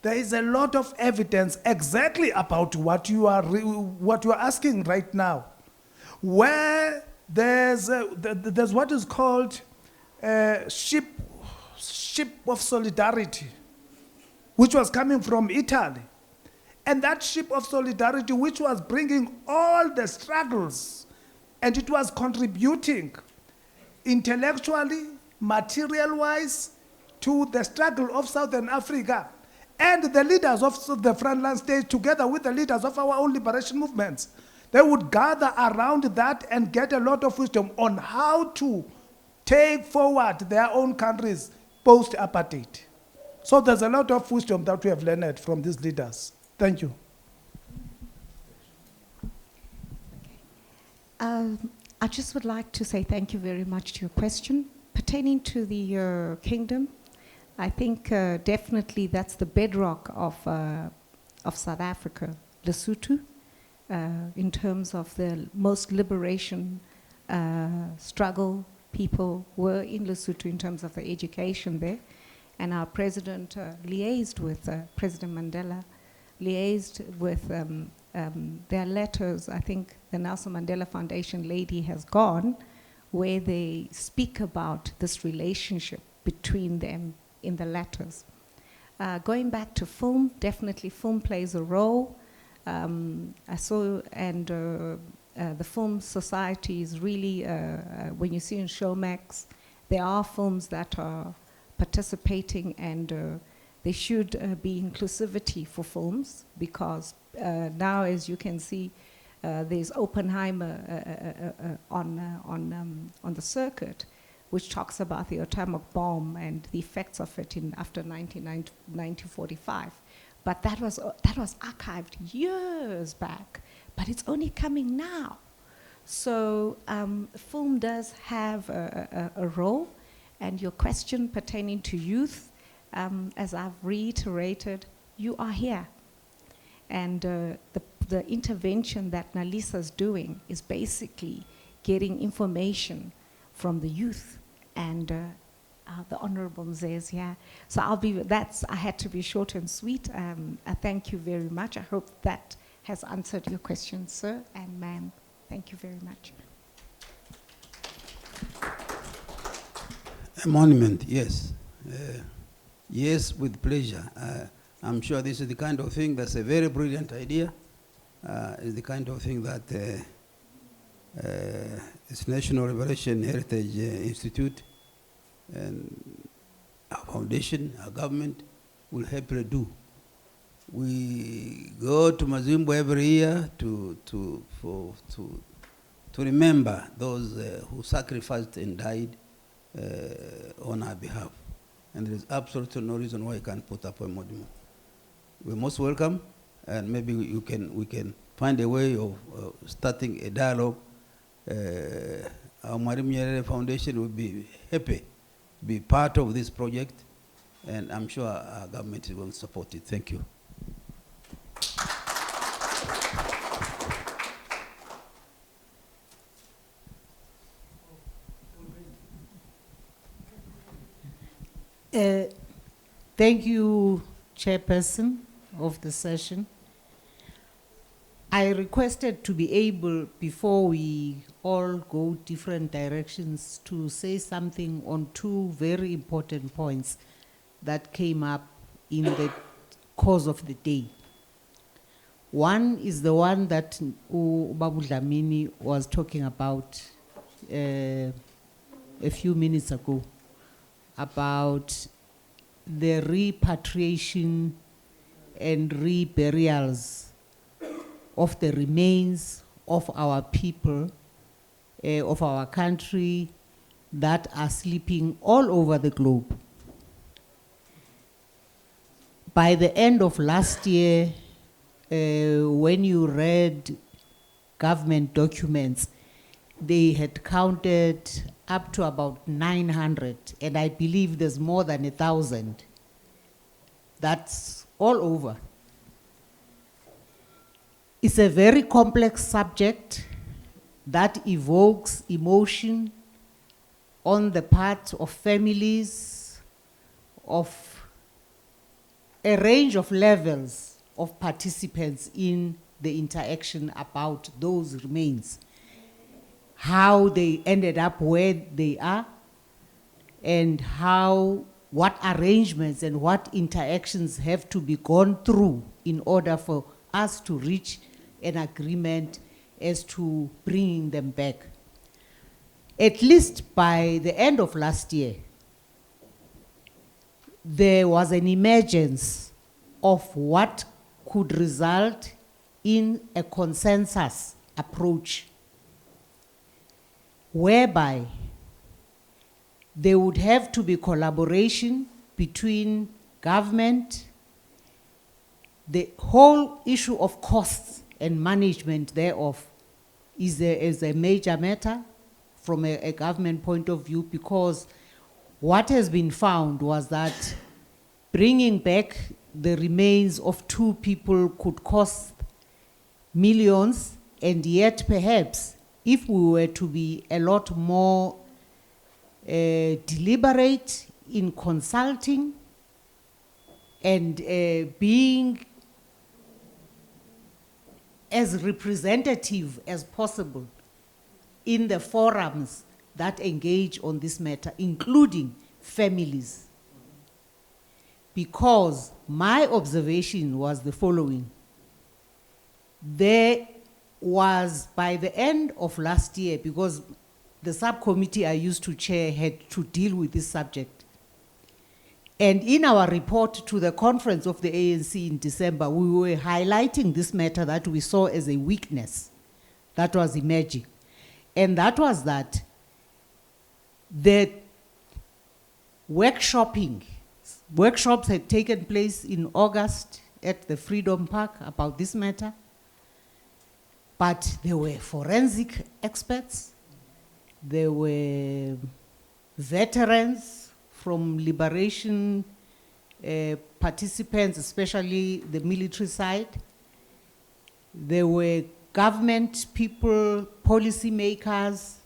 Speaker 7: there is a lot of evidence exactly about what you are asking right now, where there's what is called ship of solidarity, which was coming from Italy. And that ship of solidarity, which was bringing all the struggles, and it was contributing intellectually, material-wise, to the struggle of Southern Africa. And the leaders of the frontline states, together with the leaders of our own liberation movements, they would gather around that and get a lot of wisdom on how to take forward their own countries post-apartheid. So there's a lot of wisdom that we have learned from these leaders. Thank you.
Speaker 8: I just would like to say thank you very much to your question. Pertaining to the kingdom, I think definitely that's the bedrock of South Africa, Lesotho, in terms of the most liberation struggle people were in Lesotho in terms of the education there. And our president liaised with President Mandela, liaised with their letters. I think the Nelson Mandela Foundation lady has gone, where they speak about this relationship between them in the letters. Going back to film, definitely film plays a role. I saw, and the film society is really, when you see in Showmax, there are films that are participating, and there should be inclusivity for films, because now, as you can see, there's Oppenheimer on the circuit, which talks about the atomic bomb and the effects of it after 1945. But that was archived years back, but it's only coming now. So film does have a role. And your question pertaining to youth, as I've reiterated, you are here. And the intervention that NaLHISA is doing is basically getting information from the youth, and the Honorable Mzee is here. So I had to be short and sweet. I thank you very much. I hope that has answered your question, sir and ma'am. Thank you very much.
Speaker 4: A monument, yes. Yes, with pleasure. I'm sure this is the kind of thing that's a very brilliant idea. It's the kind of thing that this National Liberation Heritage Institute and our foundation, our government will happily do. We go to Mazimbo every year to remember those who sacrificed and died on our behalf. And there is absolutely no reason why you can't put up a monument. We're most welcome, and maybe we can find a way of starting a dialogue. Our Mwalimu Nyerere Foundation will be happy to be part of this project, and I'm sure our government will support it. Thank you.
Speaker 11: Thank you, Chairperson of the session. I requested to be able, before we all go different directions, to say something on two very important points that came up in the course of the day. One is the one that Babu Dlamini was talking about a few minutes ago, about the repatriation and reburials of the remains of our people, of our country, that are sleeping all over the globe. By the end of last year, when you read government documents, they had counted up to about 900, and I believe there's more than 1,000. That's all over. It's a very complex subject that evokes emotion on the part of families, of a range of levels of participants in the interaction about those remains, how they ended up where they are, and what arrangements and what interactions have to be gone through in order for us to reach an agreement as to bringing them back. At least by the end of last year, there was an emergence of what could result in a consensus approach, whereby there would have to be collaboration between government. The whole issue of costs and management thereof is a major matter from a government point of view, because what has been found was that bringing back the remains of two people could cost millions, and yet perhaps if we were to be a lot more deliberate in consulting and being as representative as possible in the forums that engage on this matter, including families. Because my observation was the following. There was, by the end of last year, because the subcommittee I used to chair had to deal with this subject, and in our report to the conference of the ANC in December, we were highlighting this matter that we saw as a weakness that was emerging. And that was that the workshops had taken place in August at the Freedom Park about this matter, but there were forensic experts, there were veterans from liberation participants, especially the military side. There were government people, policy makers,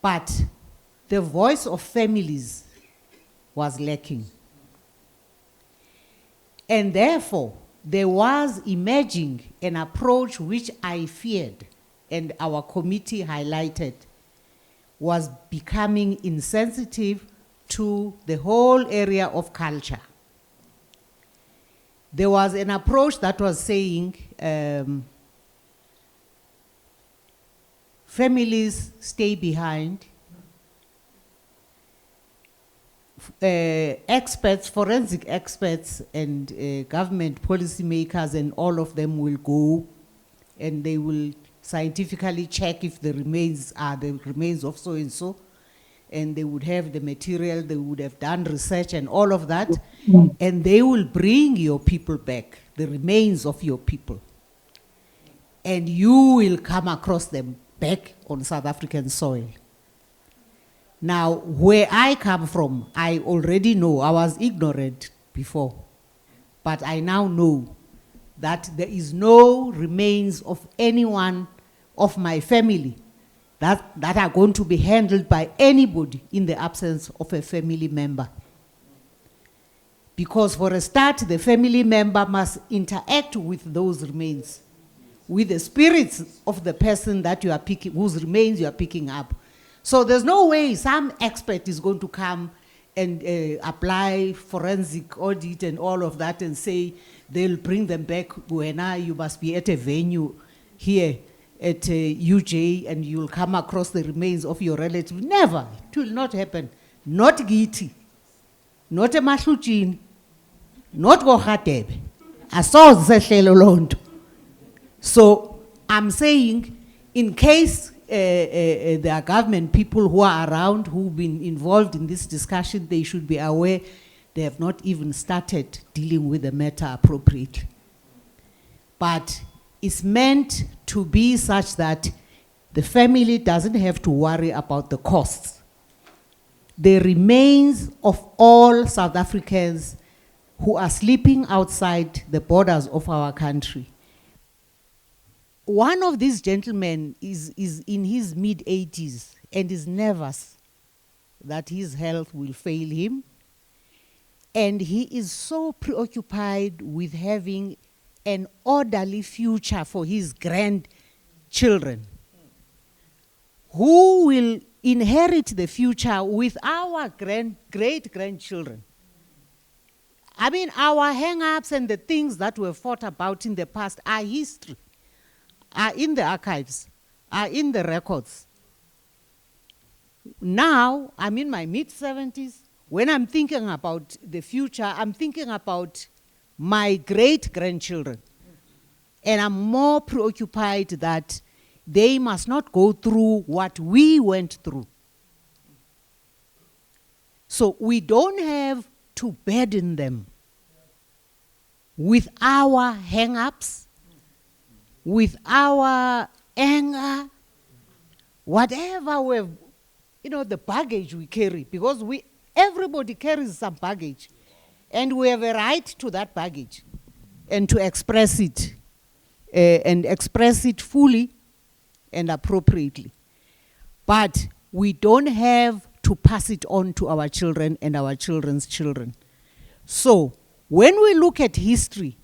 Speaker 11: but the voice of families was lacking. And therefore, there was emerging an approach which I feared, and our committee highlighted, was becoming insensitive to the whole area of culture. There was an approach that was saying families stay behind, experts, forensic experts, and government policymakers, and all of them will go, and they will scientifically check if the remains are the remains of so and so, and they would have the material, they would have done research and all of that, and they will bring your people back, the remains of your people, and you will come across them back on South African soil. Now, where I come from, I already know, I was ignorant before, but I now know that there is no remains of anyone of my family that are going to be handled by anybody in the absence of a family member. Because for a start, the family member must interact with those remains, with the spirits of the person that you are picking, whose remains you are picking up. So there's no way some expert is going to come and apply forensic audit and all of that and say they'll bring them back. Buena, you must be at a venue here at UJ and you'll come across the remains of your relative. Never. It will not happen. Not Giti. Not a Mahluchin. Not Gohatebe. So I'm saying, in case there are government people who are around who've been involved in this discussion, they should be aware they have not even started dealing with the matter appropriately. But it's meant to be such that the family doesn't have to worry about the costs. The remains of all South Africans who are sleeping outside the borders of our country. One of these gentlemen is in his mid-80s and is nervous that his health will fail him. And he is so preoccupied with having an orderly future for his grandchildren, who will inherit the future with our great-grandchildren. I mean, our hang-ups and the things that were fought about in the past are history, are in the archives, are in the records. Now, I'm in my mid-70s. When I'm thinking about the future, I'm thinking about my great-grandchildren. And I'm more preoccupied that they must not go through what we went through. So we don't have to burden them with our hang-ups, with our anger, whatever we've, the baggage we carry, because everybody carries some baggage, and we have a right to that baggage, and to express it, and express it fully and appropriately. But we don't have to pass it on to our children and our children's children. So, when we look at history,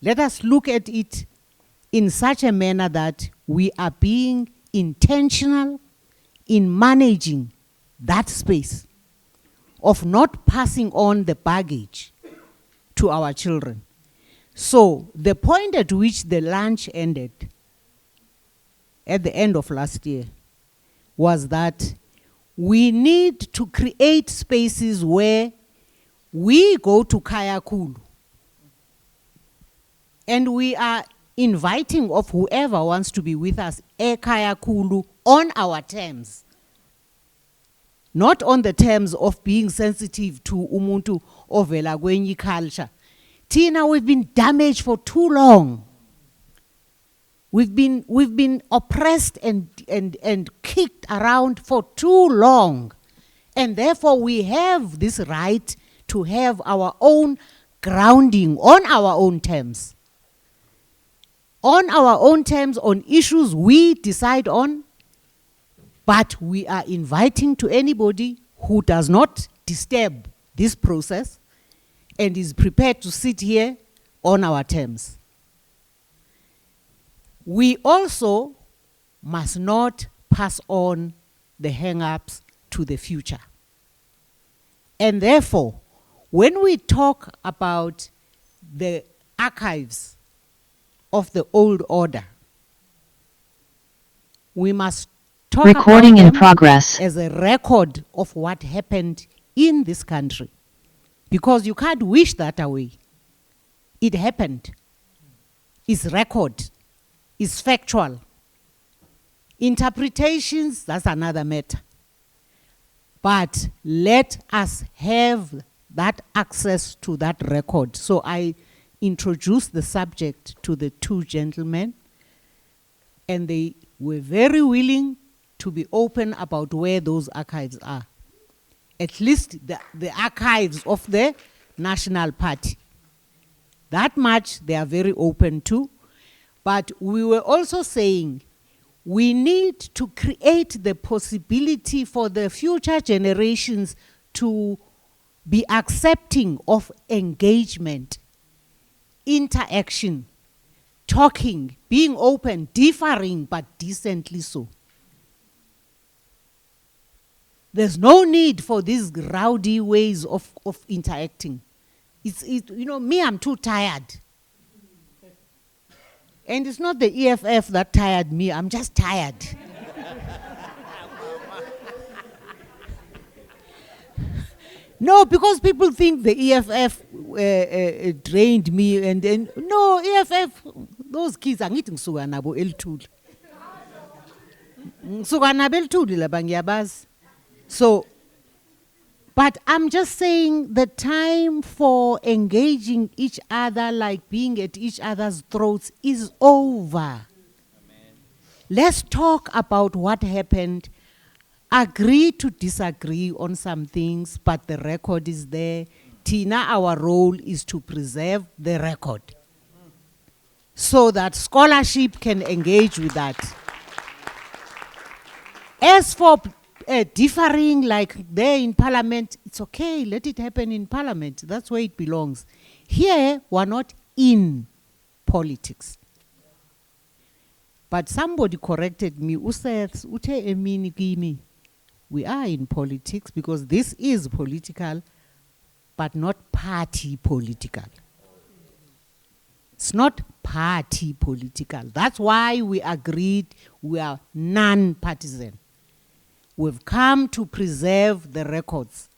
Speaker 11: let us look at it in such a manner that we are being intentional in managing that space of not passing on the baggage to our children. So the point at which the lunch ended at the end of last year was that we need to create spaces where we go to Kaya Kulu and we are inviting of whoever wants to be with us a Kaya Kulu on our terms. Not on the terms of being sensitive to umuntu ovela kwenye culture. Tina, we've been damaged for too long. We've been oppressed and kicked around for too long. And therefore we have this right to have our own grounding on our own terms. On our own terms, on issues we decide on, but we are inviting to anybody who does not disturb this process and is prepared to sit here on our terms. We also must not pass on the hang-ups to the future. And therefore, when we talk about the archives of the old order, we must talk
Speaker 12: Recording
Speaker 11: about
Speaker 12: in
Speaker 11: them
Speaker 12: progress.
Speaker 11: as a record of what happened in this country. Because you can't wish that away. It happened. It's record. It's factual. Interpretations, that's another matter. But let us have that access to that record. So I introduced the subject to the two gentlemen, and they were very willing to be open about where those archives are. At least the archives of the National Party. That much they are very open to. But we were also saying we need to create the possibility for the future generations to be accepting of engagement, interaction, talking, being open, differing, but decently so. There's no need for these rowdy ways of interacting. Me, I'm too tired. And it's not the EFF that tired me, I'm just tired. No, because people think the EFF drained me, and then, no, EFF, those kids are getting suganabo el-tul. Suganabo el-tul labang. So, but I'm just saying the time for engaging each other, like being at each other's throats, is over. Amen. Let's talk about what happened, agree to disagree on some things, but the record is there. Tina, our role is to preserve the record so that scholarship can engage with that. As for differing like there in Parliament, it's okay, let it happen in Parliament. That's where it belongs. Here, we're not in politics. But somebody corrected me, who said, we are in politics because this is political, but not party political. It's not party political. That's why we agreed we are non-partisan. We've come to preserve the records.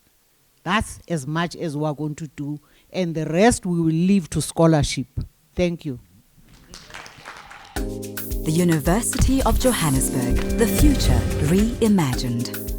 Speaker 11: That's as much as we're going to do. And the rest we will leave to scholarship. Thank you.
Speaker 5: The University of Johannesburg, the future reimagined.